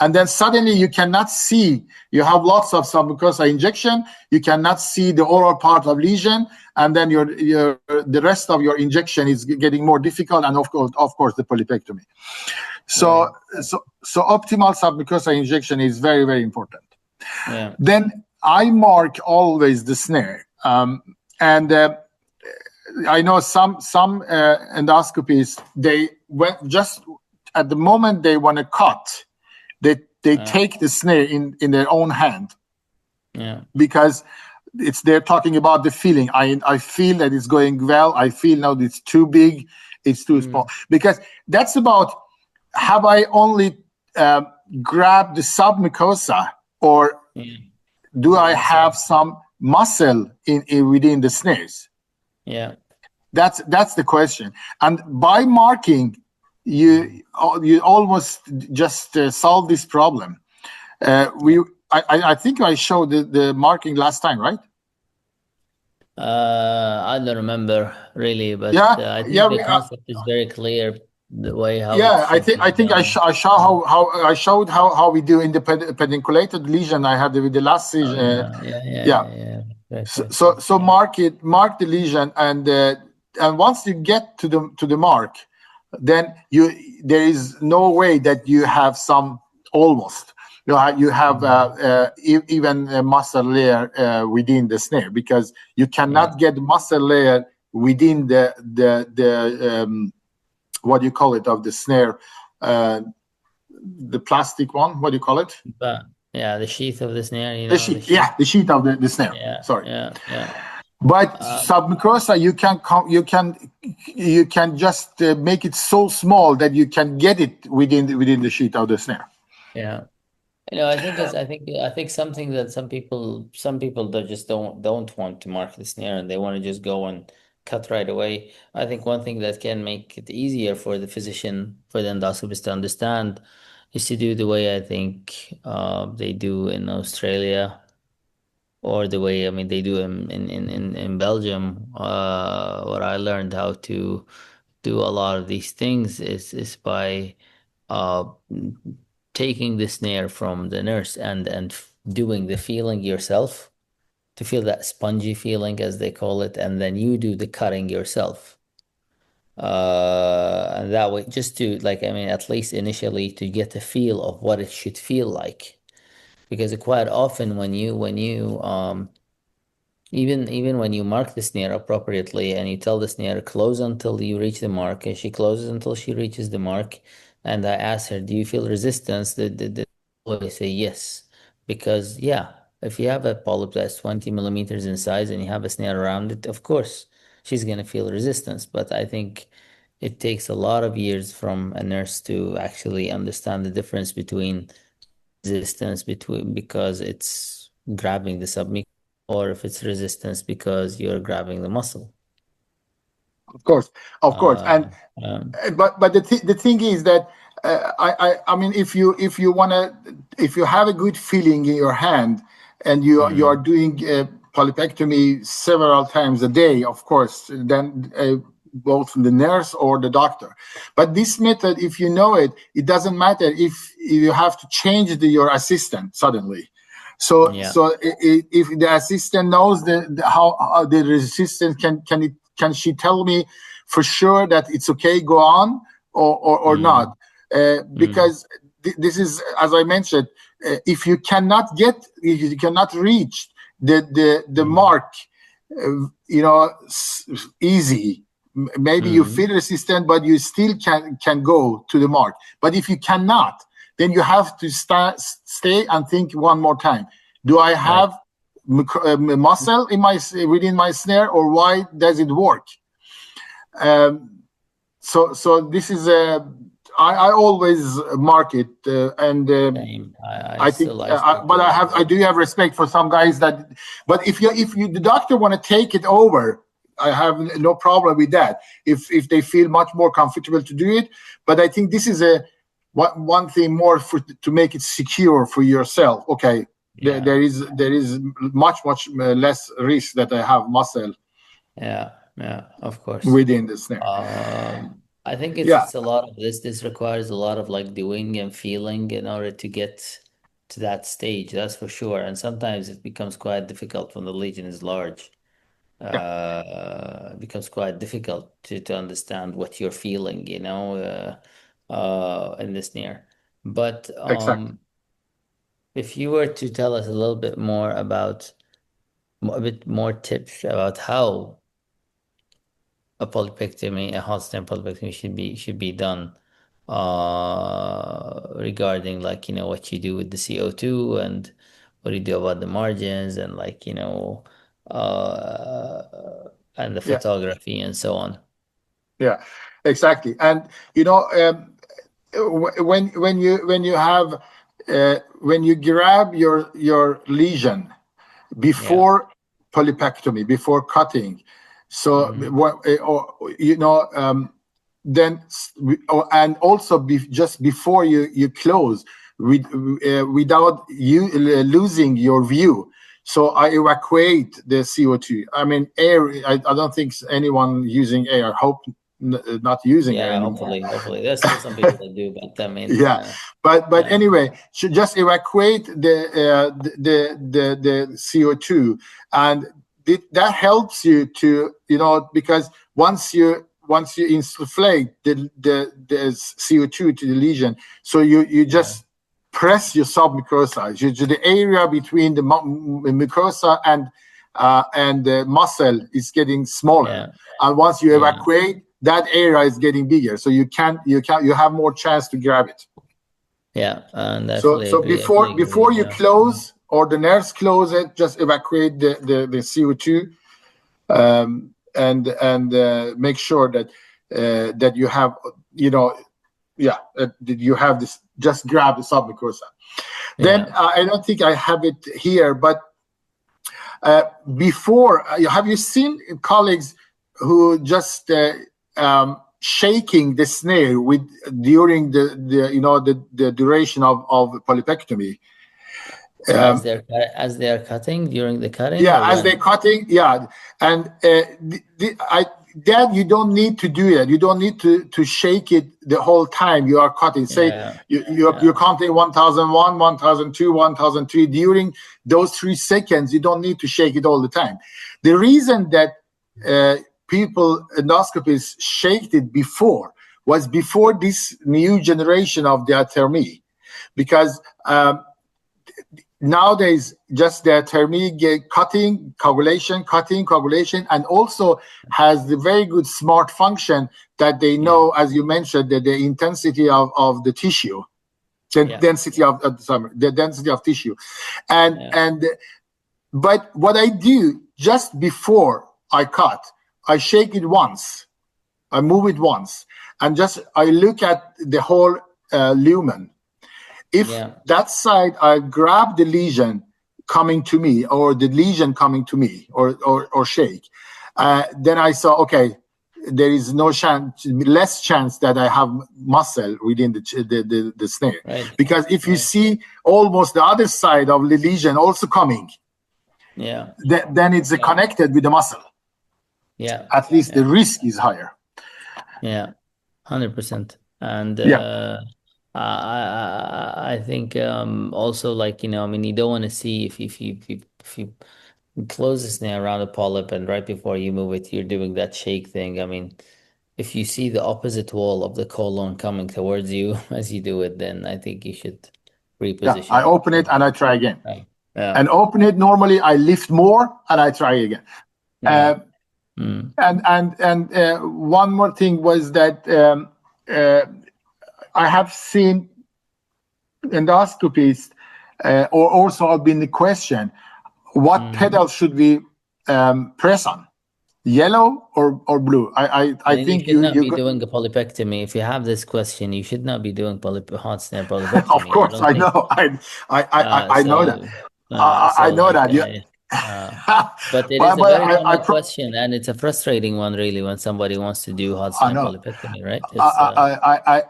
And then suddenly you cannot see. You have lots of submucosa injection. You cannot see the oral part of lesion, and then the rest of your injection is getting more difficult, and of course the polypectomy. So optimal submucosa injection is very, very important. Then I mark always the snare, and I know some endoscopies, they just at the moment they want to cut, they uh, take the snare in their own hand, yeah. because they're talking about the feeling. I feel that it's going well. I feel now it's too big, it's too small. Mm, Because that's about, have I only grabbed the submucosa, or yeah. do The I muscle. have some muscle in within the snares? Yeah. That's the question. And by marking, you almost just solve this problem. Yeah. I think I showed the marking last time, right? I don't remember really, but Yeah, I yeah, think the concept is very clear, the way how it yeah. should be I think done. I show how I showed how we do in the pedunculated lesion. I had with the last Oh season. yeah, yeah, yeah, Yeah. yeah, yeah. Right, So, right, so right. so Yeah, mark the lesion, and once you get to the mark, then there is no way that you have some, almost, you have mm, even a muscle layer within the snare, because you yeah. cannot get muscle layer within the what do you call it, of the snare, uh, the plastic one, what do you call it, But yeah, the sheath of the snare, the the sheet, sheath. yeah, the sheet of the snare, Yeah, sorry. yeah, yeah. But Um, submucosa, you can just make it so small that you can get it within the sheet of the snare. yeah. I think something that some people that just don't want to mark the snare and they want to just go and cut right away. I think one thing that can make it easier for the physician, for the endoscopist to understand, is to do the way I think they do in Australia, or the way, I mean, they do in Belgium. What I learned how to do a lot of these things is by uh, taking the snare from the nurse and doing the feeling yourself, to feel that spongy feeling as they call it, and then you do the cutting yourself. And that way, just to, like, I mean, at least initially, to get a feel of what it should feel like, because quite often when you even when you mark the snare appropriately and you tell the snare close until you reach the mark, and she closes until she reaches the mark, and I ask her, do you feel resistance? The always say yes. Because yeah, if you have a polyp that's 20 millimeters in size and you have a snare around it, of course she's gonna feel resistance. But I think it takes a lot of years from a nurse to actually understand the difference between resistance between because it's grabbing the submucosal, or if it's resistance because you're grabbing the muscle. Of course, of course. And Uh, um, but the thing is that I mean, if you want to, if you have a good feeling in your hand, and you are mm, doing polypectomy several times a day, of course, then both from the nurse or the doctor. But this method, if you know it, it doesn't matter if you have to change your assistant suddenly. yeah, If the assistant knows how the resistance, can she tell me for sure that it's okay, go on, or not? mm, mm, Because this is, as I mentioned, if you cannot reach the mm, mark, you know, easy. Maybe you mm, feel resistant, but you still can go to the mark. But if you cannot, then you have to stay and think one more time. Do I right. have muscle in my within my snare, or why does it work? Um, so this is I always mark it, and Same. I think, I still but do it as I well. do have respect for some guys that. But if the doctor want to take it over, I have no problem with that. If they feel much more comfortable to do it, but I think this is a one thing more to make it secure for yourself. Okay, Yeah, there is much less risk that I have muscle yeah, yeah, of course. within the snare. I think Yeah, it's a lot of this. This requires a lot of like doing and feeling in order to get to that stage. That's for sure. And sometimes it becomes quite difficult when the lesion is large. yeah, It becomes quite difficult to understand what you're feeling, in this near. But exactly. if you were to tell us a little bit more about a bit more tips about how a polypectomy, a hot stem polypectomy should be done. regarding like, what you do with the CO2 and what you do about the margins and like, and the Yeah, photography and so on. yeah, exactly. And when you have when you grab your lesion Yeah. before polypectomy, before cutting, so Mm-hmm. then and also just before you close without you losing your view. So I evacuate the CO2. I mean, air. I don't think anyone using air. I hope not using air Yeah, anymore. hopefully. There's still some people that do, but I mean, Yeah, but yeah, anyway, should just evacuate the CO2, and that helps you to because once you insufflate the CO2 to the lesion, so you yeah, just press your submucosal, the area between the mucosa and the muscle is getting smaller, yeah, and once you yeah, evacuate, that area is getting bigger, so you have more chance to grab it. yeah. And I So fully agree. I fully agree. before you Yeah, close or the nurse close it, just evacuate the CO2, and make sure that that you have that you have this. Just grab the submucosa. Then yeah. I don't think I have it here, but before, have you seen colleagues who just shaking the snare with during the duration of polypectomy? As they're cutting during the cutting Yeah, or as they're when? cutting, yeah, and that you don't need to do it. You don't need to shake it the whole time you are cutting. Say Yeah, you're yeah, counting 1001, 1002, 1003 during those 3 seconds. You don't need to shake it all the time. The reason that people endoscopists shaked it before was before this new generation of diathermy, because nowadays just the thermic cutting, coagulation, and also has the very good smart function that they yeah, know, as you mentioned, that the intensity of the tissue, the yeah, density of the density of tissue, and yeah, and but what I do just before I cut, I shake it once, I move it once, and just I look at the whole lumen. If yeah, that side I grab the lesion coming to me, or the lesion coming to me, or shake, then I saw, okay, there is no chance, less chance that I have muscle within the snare, right, because if you right, see almost the other side of the lesion also coming, yeah, then it's yeah, connected with the muscle. yeah, At least the yeah, risk is higher. yeah, 100%. And Yeah, I think also like, I mean, you don't want to see if you close the snare around a polyp and right before you move it, you're doing that shake thing. I mean, if you see the opposite wall of the colon coming towards you as you do it, then I think you should yeah. reposition I it. open it and I try again. Yeah, yeah, And open it normally, I lift more and I try again. yeah. Uh, Mm, and one more thing was that I have seen endoscopists, or also I've been the question, what mm. pedal should we press on, yellow or blue? I I mean, you think should not you be doing a polypectomy. If you have this question, you should not be doing hot snare of polypectomy. I course don't I think. know, I know that. So, I know like, that. Yeah. but it is but a very I common question, and it's a frustrating one, really, when somebody wants to do hot I snare know. polypectomy, right? It's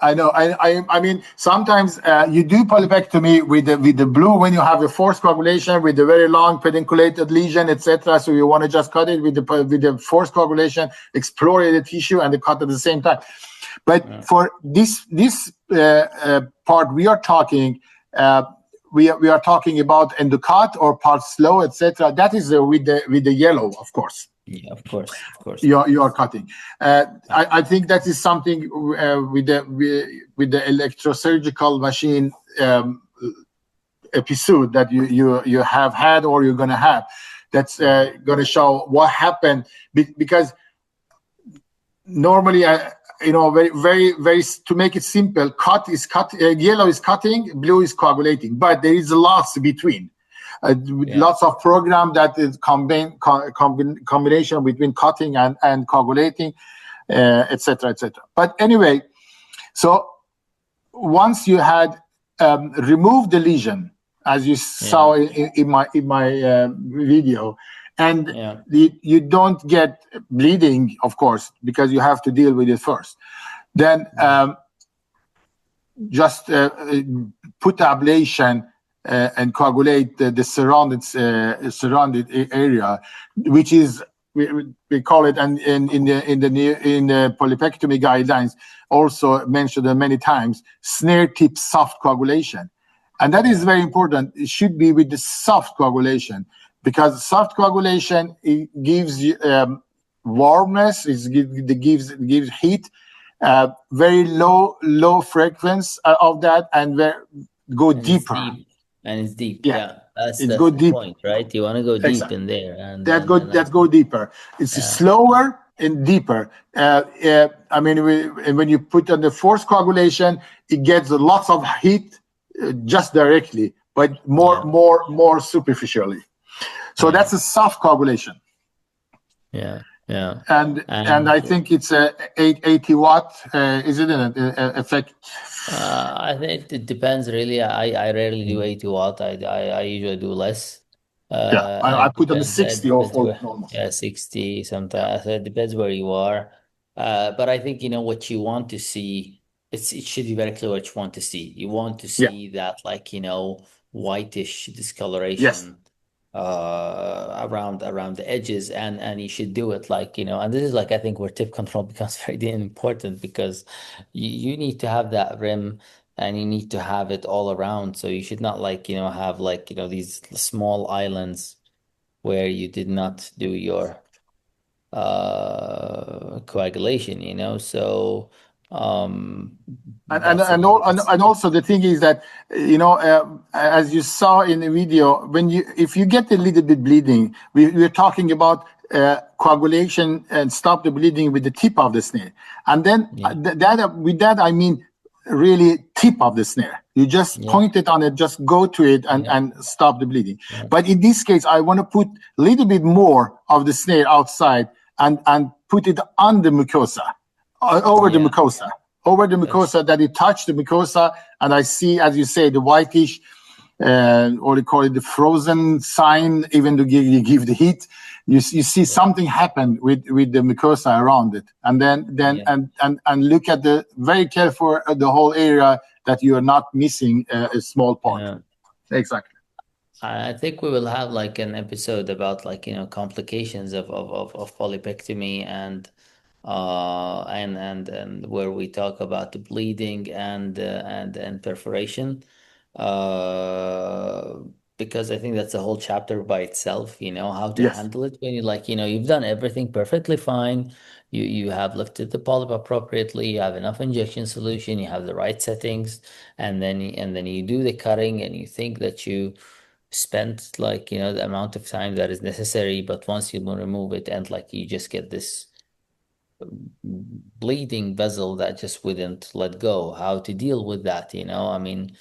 I know. I mean, sometimes you do polypectomy with the blue when you have a forced coagulation with a very long pedunculated lesion, etc. So you want to just cut it with the forced coagulation, explore the tissue, and the cut at the same time. But for this part, we are talking. We are talking about endocut or part slow, etc. That is with the yellow, of course. yeah, of course, of course. You are cutting. I think that is something with the electrosurgical machine episode that you have had or you're going to have. That's going to show what happened, because normally very, to make it simple, yellow is cutting, blue is coagulating, but there is lots between. Lots of program that is combination between cutting and coagulating, etc., etc. But anyway, so once you had removed the lesion, as you saw in my video, and you don't get bleeding, of course, because you have to deal with it first. Then just put ablation and coagulate the surrounded area, which is we call it, and in the polypectomy guidelines also mentioned many times, snare tip soft coagulation, and that is very important. It should be with the soft coagulation, because soft coagulation, it gives you warmness, it gives heat, very low frequency of that, and go deeper. It's deep. That's it's the deep. point, right? You want to go deep in there, and let's go deeper. It's slower and deeper. I mean, when you put on the forced coagulation, it gets lots of heat just directly, but more superficially. So that's a soft coagulation. And I think it's 80 watt. Is it an effect? I think it depends really. I rarely do 80 watt. I usually do less. I put on the 60 or normal. 60 sometimes. So it depends where you are. But I think what you want to see. It should be very clear what you want to see. You want to see that whitish discoloration. Around the edges, and you should do it and this is I think where tip control becomes very important, because you need to have that rim and you need to have it all around. So you should not have these small islands where you did not do your coagulation, so and also the thing is that as you saw in the video, if you get a little bit bleeding, we're talking about coagulation and stop the bleeding with the tip of the snare, and then with that I mean really tip of the snare. You just point it on it, just go to it and stop the bleeding. But in this case, I want to put a little bit more of the snare outside and put it on the mucosa, over the mucosa, that it touched the mucosa, and I see, as you say, the whitish, or they call it the frozen sign, even to give the heat. You see something happen with the mucosa around it, and then and look at very careful at the whole area, that you are not missing a small part. Exactly. I think we will have an episode about complications of polypectomy, and where we talk about the bleeding and perforation, because I think that's a whole chapter by itself. How to handle it when you've done everything perfectly fine. You have lifted the polyp appropriately. You have enough injection solution. You have the right settings, and then you do the cutting, and you think that you spent the amount of time that is necessary, but once you remove it, and you just get this bleeding vessel that just wouldn't let go. How to deal with that? I mean,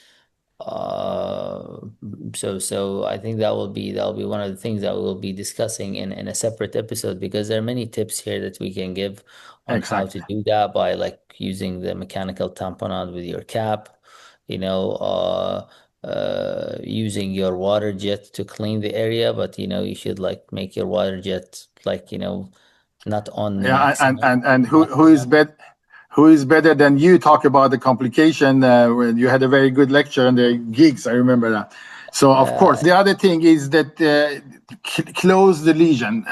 so I think that'll be one of the things that we'll be discussing in a separate episode, because there are many tips here that we can give on how to do that, by using the mechanical tamponade with your cap, using your water jet to clean the area, but you should make your water jet not on maximum. And who is better than you talk about the complication, when you had a very good lecture on the gigs, I remember that. So of course the other thing is that close the lesion,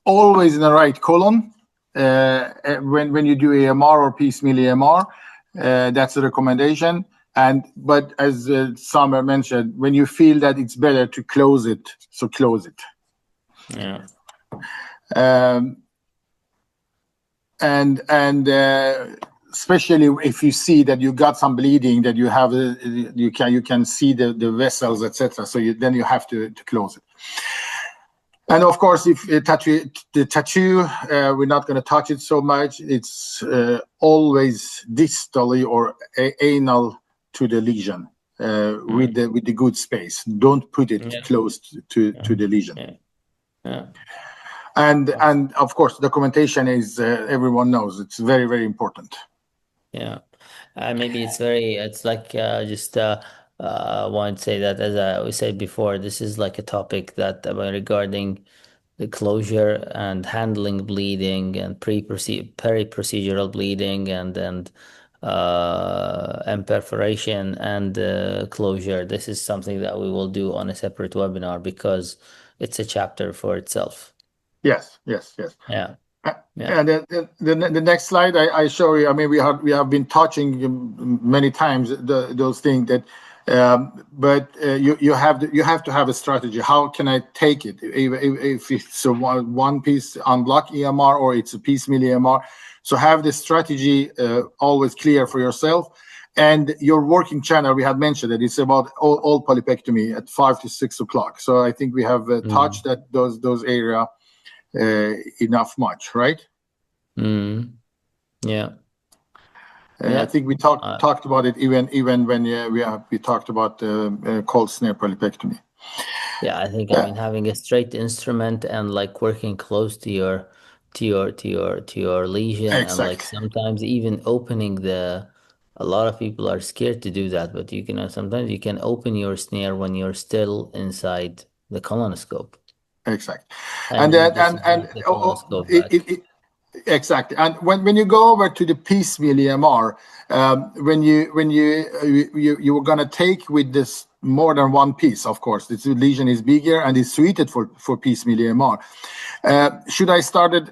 always in the right colon, when you do EMR or piecemeal EMR. That's a recommendation. But as Samer mentioned, when you feel that it's better to close it, so close it. And especially if you see that you got some bleeding, that you have you can see the vessels, etc. So then you have to close it. And of course, if the tattoo, we're not going to touch it so much. It's always distally or anal to the lesion with the good space. Don't put it close to the lesion. And of course, documentation is everyone knows it's very, very important. Yeah, maybe it's like just want to say that, as I said before, this is like a topic that regarding the closure and handling bleeding and peri-procedural bleeding and perforation and closure. This is something that we will do on a separate webinar because it's a chapter for itself. Yes. Yeah. And the next slide I show you. I mean, we have been touching many times those things that, but you have to have a strategy. How can I take it? If it's a one piece unblock EMR or it's a piecemeal EMR, so have the strategy always clear for yourself. And your working channel, we had mentioned that it's about all polypectomy at 5 to 6 o'clock. So I think we have touched that those area enough much, right? Yeah. I think we talked about it even when we talked about cold snare polypectomy. Yeah, I think I mean having a straight instrument and like working close to your lesion. Exactly. And like sometimes even opening a lot of people are scared to do that, but you can sometimes you can open your snare when you're still inside the colonoscope. Exactly. And the colonoscope back. Exactly. And when you go over to the piecemeal EMR, when you were going to take with this more than one piece, of course, this lesion is bigger and is suited for piecemeal EMR. Should I start it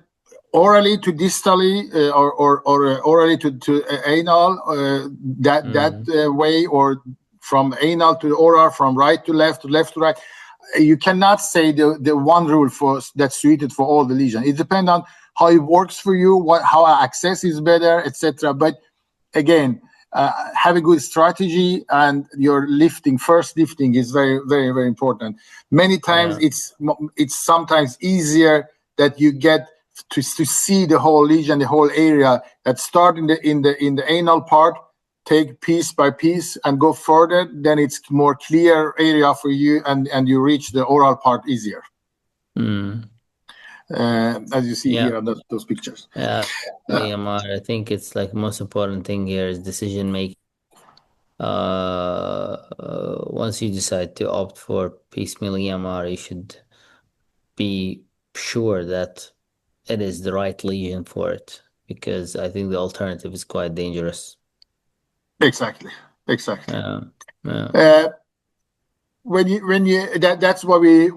orally to distally or orally to anal that way, or from anal to oral, from right to left to right? You cannot say the one rule that's suited for all the lesions. It depends on how it works for you, how access is better, etc. But again, have a good strategy, and your first lifting is very, very, very important. Many times it's sometimes easier that you get to see the whole lesion, the whole area, that start in the anal part, take piece by piece and go further, then it's more clear area for you, and you reach the oral part easier. As you see here on those pictures. EMR, I think it's like most important thing here is decision making. Once you decide to opt for piecemeal EMR, you should be sure that it is the right lesion for it, because I think the alternative is quite dangerous. Exactly. When you that's what we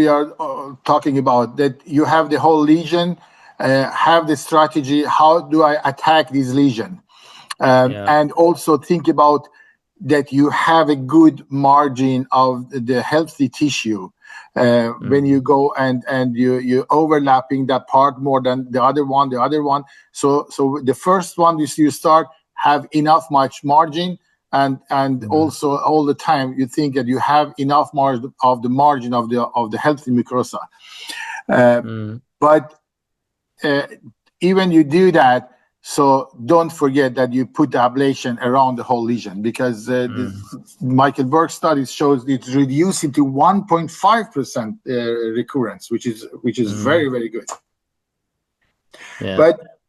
are talking about, that you have the whole lesion, have the strategy, how do I attack this lesion, and also think about that you have a good margin of the healthy tissue when you go and you overlapping that part more than the other one. So the first one you start have enough much margin, and also all the time you think that you have enough margin of the healthy mucosa. But even you do that, so don't forget that you put the ablation around the whole lesion, because Michael Berg's study shows it's reducing to 1.5% recurrence, which is very, very good.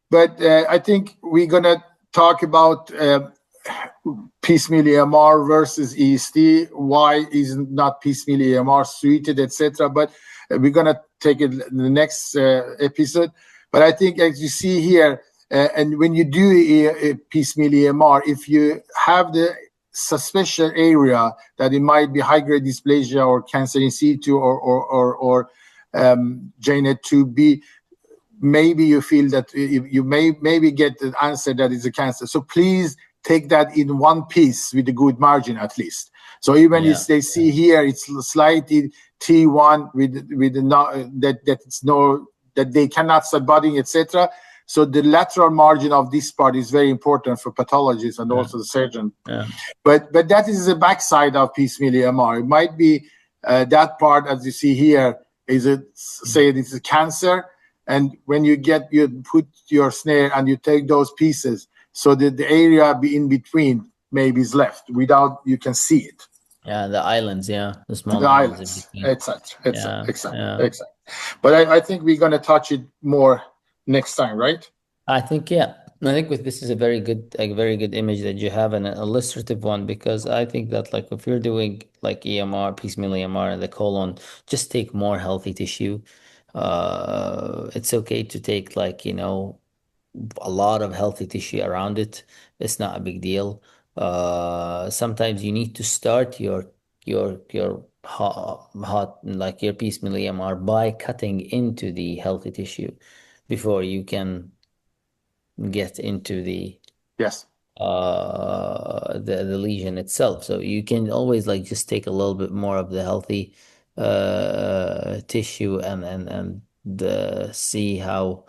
But I think we're gonna talk about piecemeal EMR versus EST. Why is not piecemeal EMR suited, etc. But we're gonna take it in the next episode. But I think, as you see here, and when you do a piecemeal EMR, if you have the suspicious area that it might be high-grade dysplasia or cancer in situ or JNET2B, maybe you feel that you maybe get the answer that it's a cancer. So please take that in one piece with a good margin at least. So even if they see here, it's slightly T1 with that it's no, that they cannot start budding, etc. So the lateral margin of this part is very important for pathologists and also the surgeon. But that is the backside of piecemeal EMR. It might be that part, as you see here, is it say it's a cancer, and when you put your snare and you take those pieces, so that the area in between maybe is left without you can see it. Yeah, the islands, the small The islands in islands, between. exactly. But I think we're gonna touch it more next time, right? I think, yeah. I think with this is a very good image that you have, and an illustrative one, because I think that, like, if you're doing like EMR, piecemeal EMR in the colon, just take more healthy tissue. It's okay to take, like, a lot of healthy tissue around it. It's not a big deal. Sometimes you need to start your hot like your piecemeal EMR by cutting into the healthy tissue before you can get into the Yes. the lesion itself. So you can always, like, just take a little bit more of the healthy tissue, and see how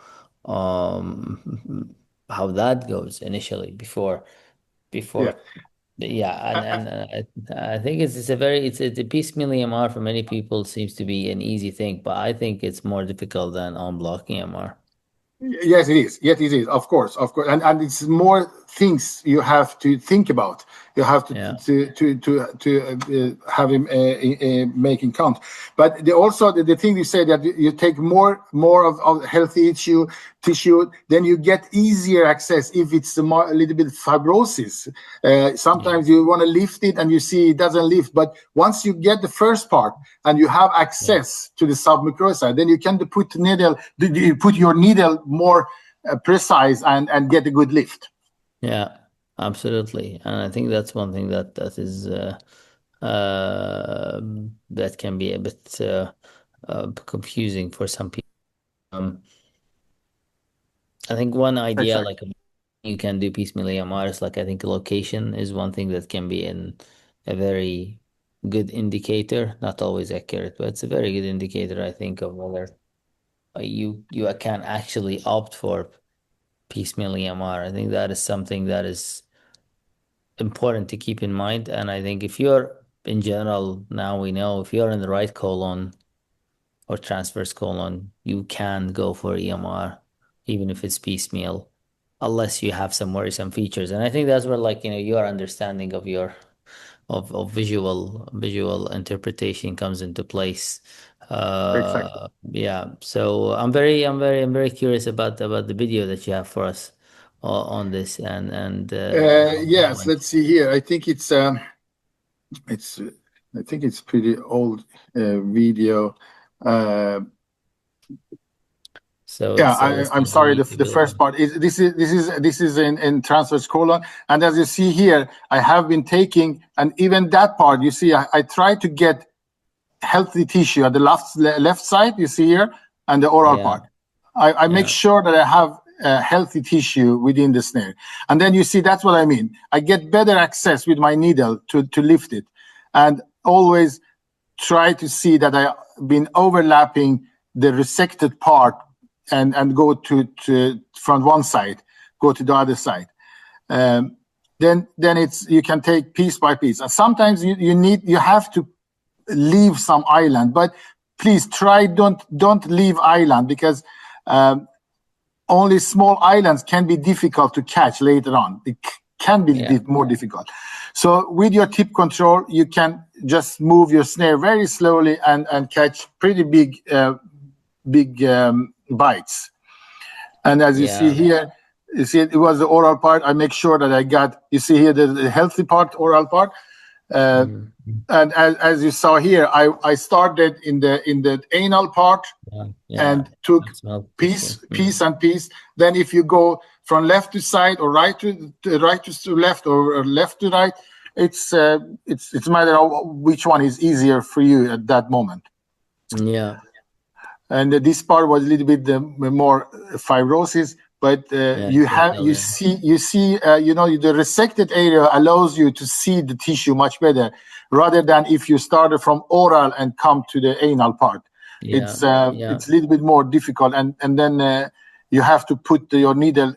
that goes initially Yeah. before yeah. And I think it's a piecemeal EMR for many people seems to be an easy thing, but I think it's more difficult than on block EMR. Yes, it is. Yes, it is. Of course, and it's more things you have to think about. You have to Yeah. have him making count. But also the thing you say that you take more of healthy tissue, then you get easier access if it's a little bit fibrosis. Sometimes you want to lift it and you see it doesn't lift, but once you get the first part and you have access to the submucosal, then you can put your needle more precise and get a good lift. Yeah, absolutely. And I think that's one thing that is that can be a bit confusing for some people. I think one idea, Exactly. like, you can do piecemeal EMR is, like, I think location is one thing that can be a very good indicator, not always accurate, but it's a very good indicator, I think, of whether you can actually opt for piecemeal EMR. I think that is something that is important to keep in mind. And I think if you're, in general, now we know if you're in the right colon or transverse colon, you can go for EMR, even if it's piecemeal, unless you have some worrisome features. And I think that's where, like, your understanding of of visual interpretation comes into place. Exactly. Yeah. So I'm very curious about the video that you have for us on this, and how that Yes. went. Let's see here. I think it's pretty old video. So Yeah, let's I'm sorry. continue to The go first on. part is this is in transverse colon, and as you see here, I have been taking, and even that part, you see, I try to get healthy tissue at the left side. You see here, and the oral Yeah. part. I make Yeah. sure that I have healthy tissue within the snare, and then you see that's what I mean. I get better access with my needle to lift it, and always try to see that I've been overlapping the resected part and go to from one side, go to the other side. Then it's you can take piece by piece. And sometimes you have to leave some island, but please try don't leave island, because only small islands can be difficult to catch later on. It can be more difficult. So with your tip control, you can just move your snare very slowly and catch pretty big bites. And as you see here, you see it was the oral part. I make sure that I got, you see here the healthy part, oral part. And as you saw here, I started in the anal part and took piece and piece. Then if you go from left to side or right to left or left to right, it's a matter of which one is easier for you at that moment. Yeah. And this part was a little bit more fibrosis, but you see the resected area allows you to see the tissue much better, rather than if you started from oral and come to the anal part. It's a little bit more difficult, and then you have to put your needle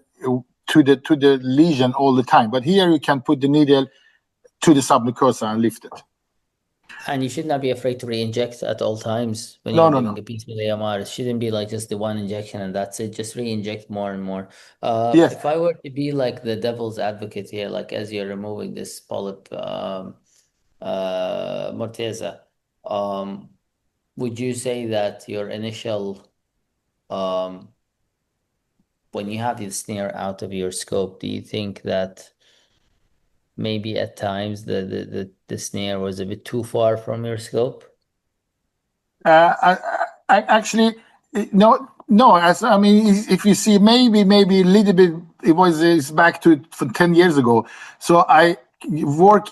to the lesion all the time. But here you can put the needle to the submucosa and lift it. And you should not be afraid to re-inject at all times when No, you're no, doing no. a piecemeal AMR. It shouldn't be like just the one injection and that's it. Just re-inject more and more. Yes. If I were to be like the devil's advocate here, like as you're removing this polyp, Morteza, um, would you say that your initial, um, when you have the snare out of your scope, do you think that maybe at times the snare was a bit too far from your scope? I actually no, no. As I mean, if you see, maybe a little bit. It's back to from 10 years ago. So I work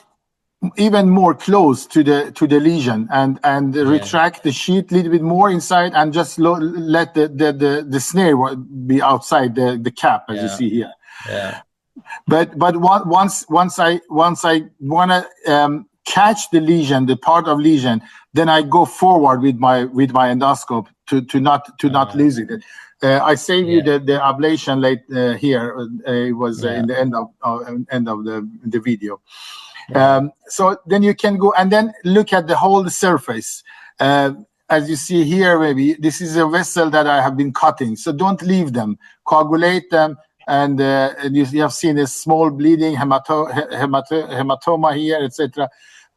even more close to the lesion and Yeah, retract the sheet a little bit more inside and just let the snare be outside the cap, as you yeah, see here. yeah. But once I want to catch the lesion, the part of lesion, then I go forward with my endoscope to not Uh, lose it. I save you yeah, the ablation late here. It was yeah, in the end of the video. yeah. So then you can go and then look at the whole surface. As you see here, maybe this is a vessel that I have been cutting. So don't leave them, coagulate them. And you have seen a small bleeding, hematoma here, etc.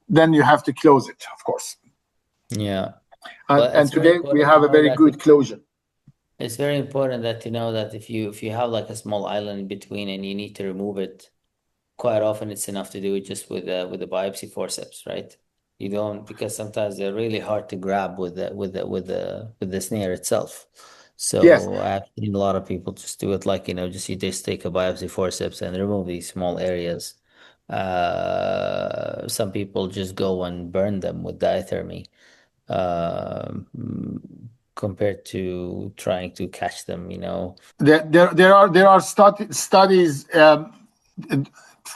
Then you have to close it, of course. Yeah. Well, And it's very today we important to have a know very that good closure. it's very important that to know that if you have like a small island in between and you need to remove it, quite often it's enough to do it just with the biopsy forceps, right? You don't because sometimes they're really hard to grab with the snare itself. Yes, So I've seen a lot of people just do it like, just you just take a biopsy forceps and remove these small areas. Some people just go and burn them with diathermy, um, compared to trying to catch them. there are studies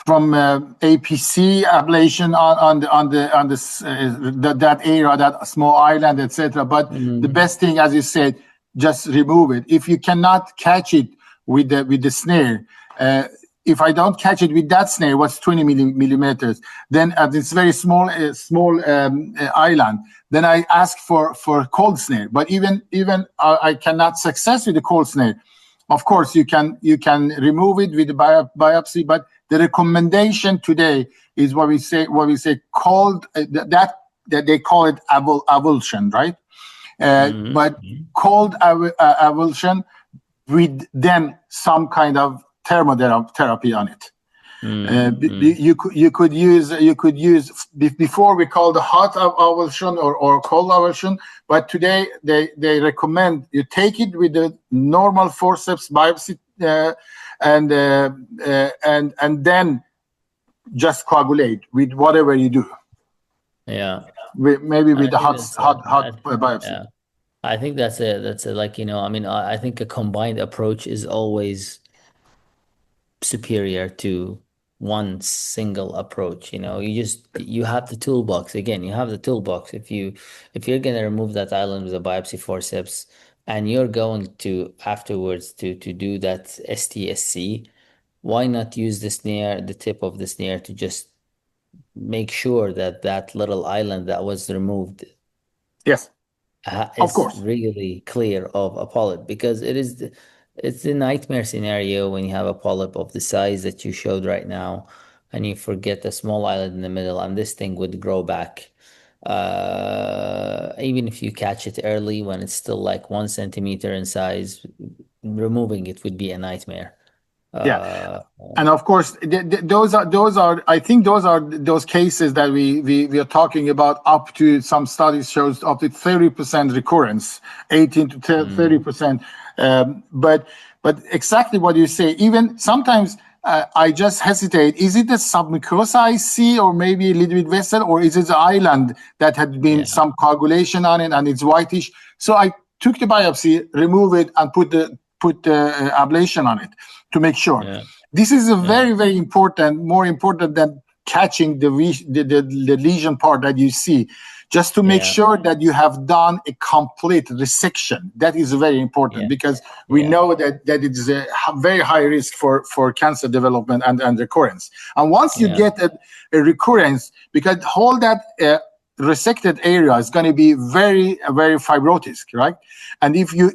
from APC ablation on that area, that small island, etc. But the Mm, best thing, as you said, just remove it. If you cannot catch it with the snare, if I don't catch it with that snare, what's 20 millimeters, then at this very small island, then I ask for cold snare. But even I cannot success with the cold snare. Of course, you can remove it with the biopsy, but the recommendation today is what we say cold that they call it avulsion, right? mm, But cold avulsion with then some kind of thermotherapy on it. mm. You could use before we call the hot avulsion or cold avulsion, but today they recommend you take it with the normal forceps biopsy and then just coagulate with whatever you do, Yeah. maybe And with I the think hot that's hot hot biopsy. yeah. I think that's a like, I mean, I think a combined approach is always superior to one single approach. You have the toolbox. Again, you have the toolbox. If you're gonna remove that island with a biopsy forceps and you're going to afterwards to do that STSC, why not use the tip of the snare to just make sure that that little island that was removed Yes, of is course. really clear of a polyp, because it's the nightmare scenario when you have a polyp of the size that you showed right now and you forget a small island in the middle and this thing would grow back. Even if you catch it early when it's still like 1 centimeter in size, removing it would be a nightmare. Yeah. Uh, And of course, those are. I think those are those cases that we are talking about. Up to some studies shows up to 30% recurrence, 18 to mm, 30%. But exactly what you say. Even sometimes I just hesitate. Is it a submucosa I see, or maybe a little bit vessel, or is it the island that had been yeah, some coagulation on it and it's whitish? So I took the biopsy, remove it, and put the ablation on it to make sure. yeah, This is a yeah, very, very important, more important than catching the lesion part that you see, just to make yeah, sure that you have done a complete resection. That is very important yeah, because we yeah, know that it is a very high risk for cancer development and recurrence. And once you yeah, get a recurrence, because hold that resected area is going to be very, very fibrotic, right? And if you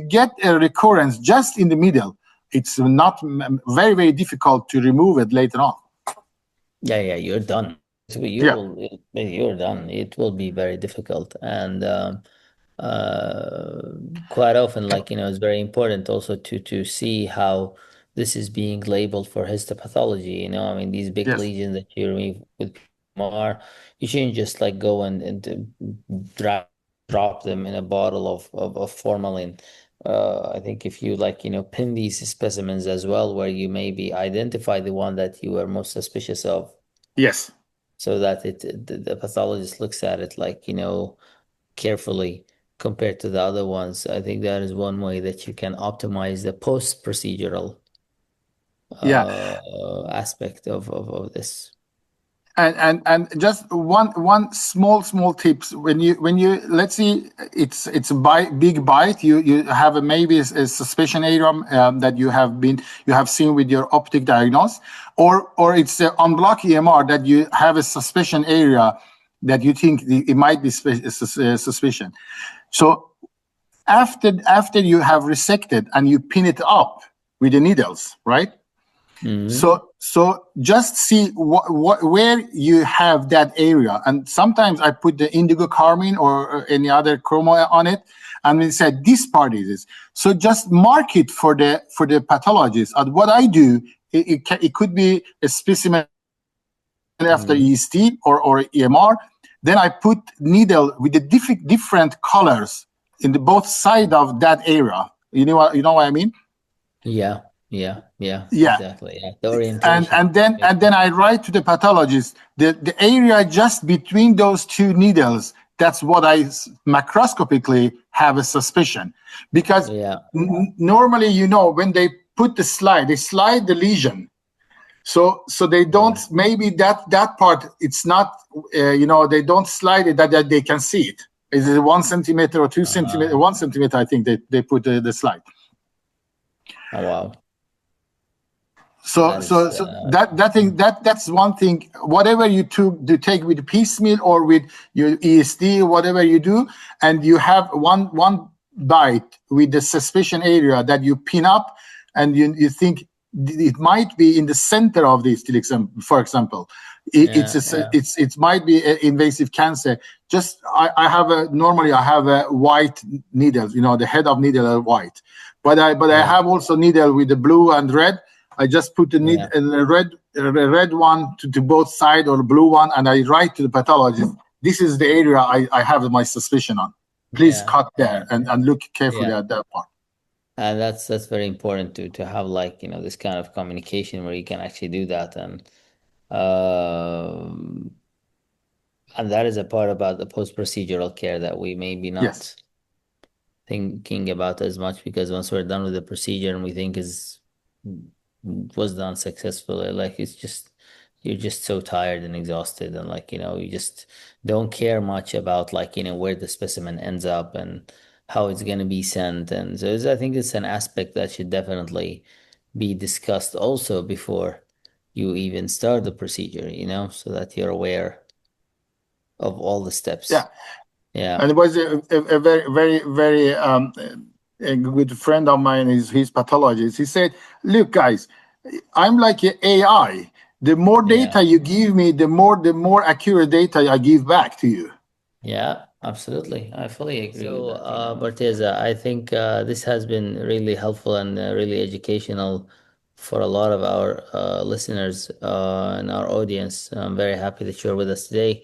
get a recurrence just in the middle, it's not very, very difficult to remove it later on. Yeah, you're done. Yeah. You're done. It will be very difficult, and quite often, it's very important also to see how this is being labeled for histopathology. I mean, these big Yes. lesions that you remove with PMR, you shouldn't just like go and drop them in a bottle of formalin. I think if you pin these specimens as well, where you maybe identify the one that you were most suspicious of, Yes. so that the pathologist looks at it carefully compared to the other ones. I think that is one way that you can optimize the post-procedural Yeah. aspect of this. And just one small tips, when you let's see, it's a big bite, you have maybe a suspicion area that you have seen with your optic diagnose, or it's an unblock EMR that you have a suspicion area that you think it might be suspicion. So after you have resected and you pin it up with the needles, right? Mm-hmm. So just see where you have that area, and sometimes I put the indigo carmine or any other chroma on it, and we said this part is this. So just mark it for the pathologist. And what I do, it could be a specimen after EST or EMR. Then I put needle with the different colors in the both side of that area. You know what I mean? Yeah, Yeah. exactly. Yeah, the orientation. And then I write to the pathologist the area just between those two needles. That's what I macroscopically have a suspicion, because normally, when they put they slide the lesion, so they don't, maybe that part, it's not they don't slide it that they can see it. Is it 1 centimeter or 2 centimeter? 1 centimeter, I think they put the slide. Oh wow. So that's one thing. Whatever you take with Piecemeal or with your ESD, whatever you do, and you have one bite with the suspicion area that you pin up, and you think it might be in the center of the stilixum, for example. It might be an invasive cancer. Just I have a white needles. The head of needle are white, but I have also needle with the blue and red. I just put the red one to both sides, or the blue one, and I write to the pathologist, this is the area I have my suspicion on. Please cut there and look carefully at that part. And that's very important to have this kind of communication where you can actually do that, and that is a part about the post-procedural care that we may be not thinking about as much, because once we're done with the procedure and we think was done successfully, you're just so tired and exhausted, and you just don't care much about where the specimen ends up and how it's going to be sent. And so I think it's an aspect that should definitely be discussed also before you even start the procedure, so that you're aware of all the steps. And it was a very, very, very a good friend of mine, he's pathologist. He said, look, guys, I'm like an AI. The more data you give me, the more accurate data I give back to you. Yeah, absolutely. I fully agree with that. Barteza, I think this has been really helpful and really educational for a lot of our listeners and our audience. I'm very happy that you're with us today.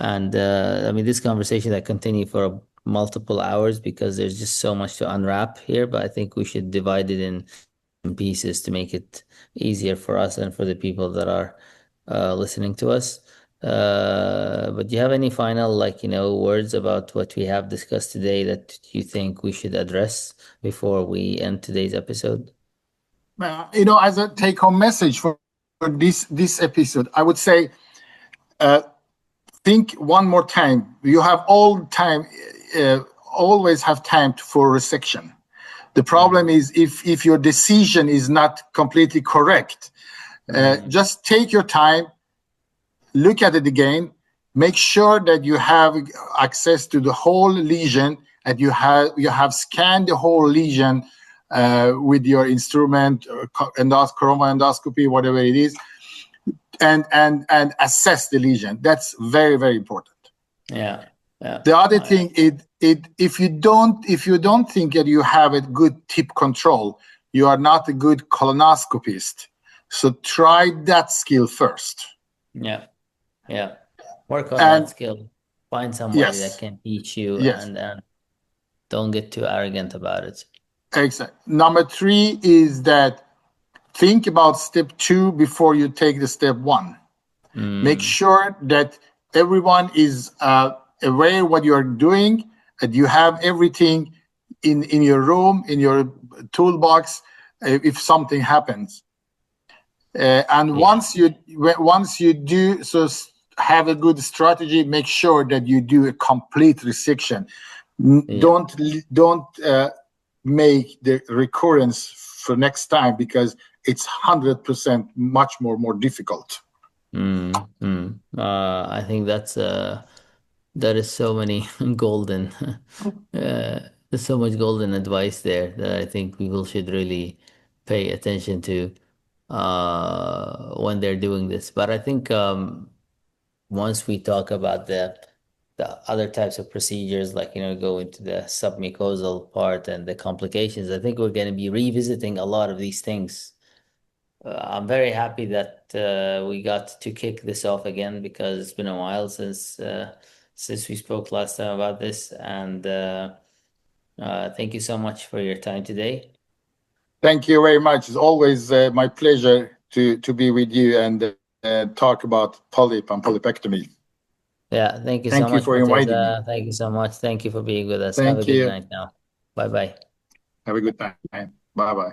And I mean, this conversation that continue for multiple hours, because there's just so much to unwrap here, but I think we should divide it in pieces to make it easier for us and for the people that are listening to us. But do you have any final words about what we have discussed today that you think we should address before we end today's episode? As a take-home message for this episode, I would say, think one more time. You have always have time for resection. The problem is if your decision is not completely correct, just take your time, look at it again, make sure that you have access to the whole lesion, and you have scanned the whole lesion with your instrument, corona endoscopy, whatever it is, and assess the lesion. That's very, very important. Yeah. Yeah. The other thing, if you don't think that you have a good tip control, you are not a good colonoscopist. So try that skill first. Yeah. Yeah. Work on And that skill. Find somebody that yes, can teach you, yes, and don't get too arrogant about it. exactly. Number 3 is that think about step 2 before you take the step 1. Make sure that everyone is aware what you are doing, that you have everything in your room, in your toolbox, if something happens. And Yeah. once you do so, have a good strategy. Make sure that you do a complete resection. Yeah. Don't make the recurrence for next time, because it's 100% much more difficult. I think that is so many golden, there's so much golden advice there that I think people should really pay attention to when they're doing this. But I think once we talk about the other types of procedures, like go into the submucosal part and the complications, I think we're going to be revisiting a lot of these things. I'm very happy that we got to kick this off again, because it's been a while since we spoke last time about this. And thank you so much for your time today. Thank you very much. It's always my pleasure to be with you and talk about polyp and polypectomy. Yeah, thank you so Thank you much, for inviting me. Murtaza. Thank you so much. Thank you for being with us. Have a Thank good you. night now. Bye bye. Have a good time. Bye bye.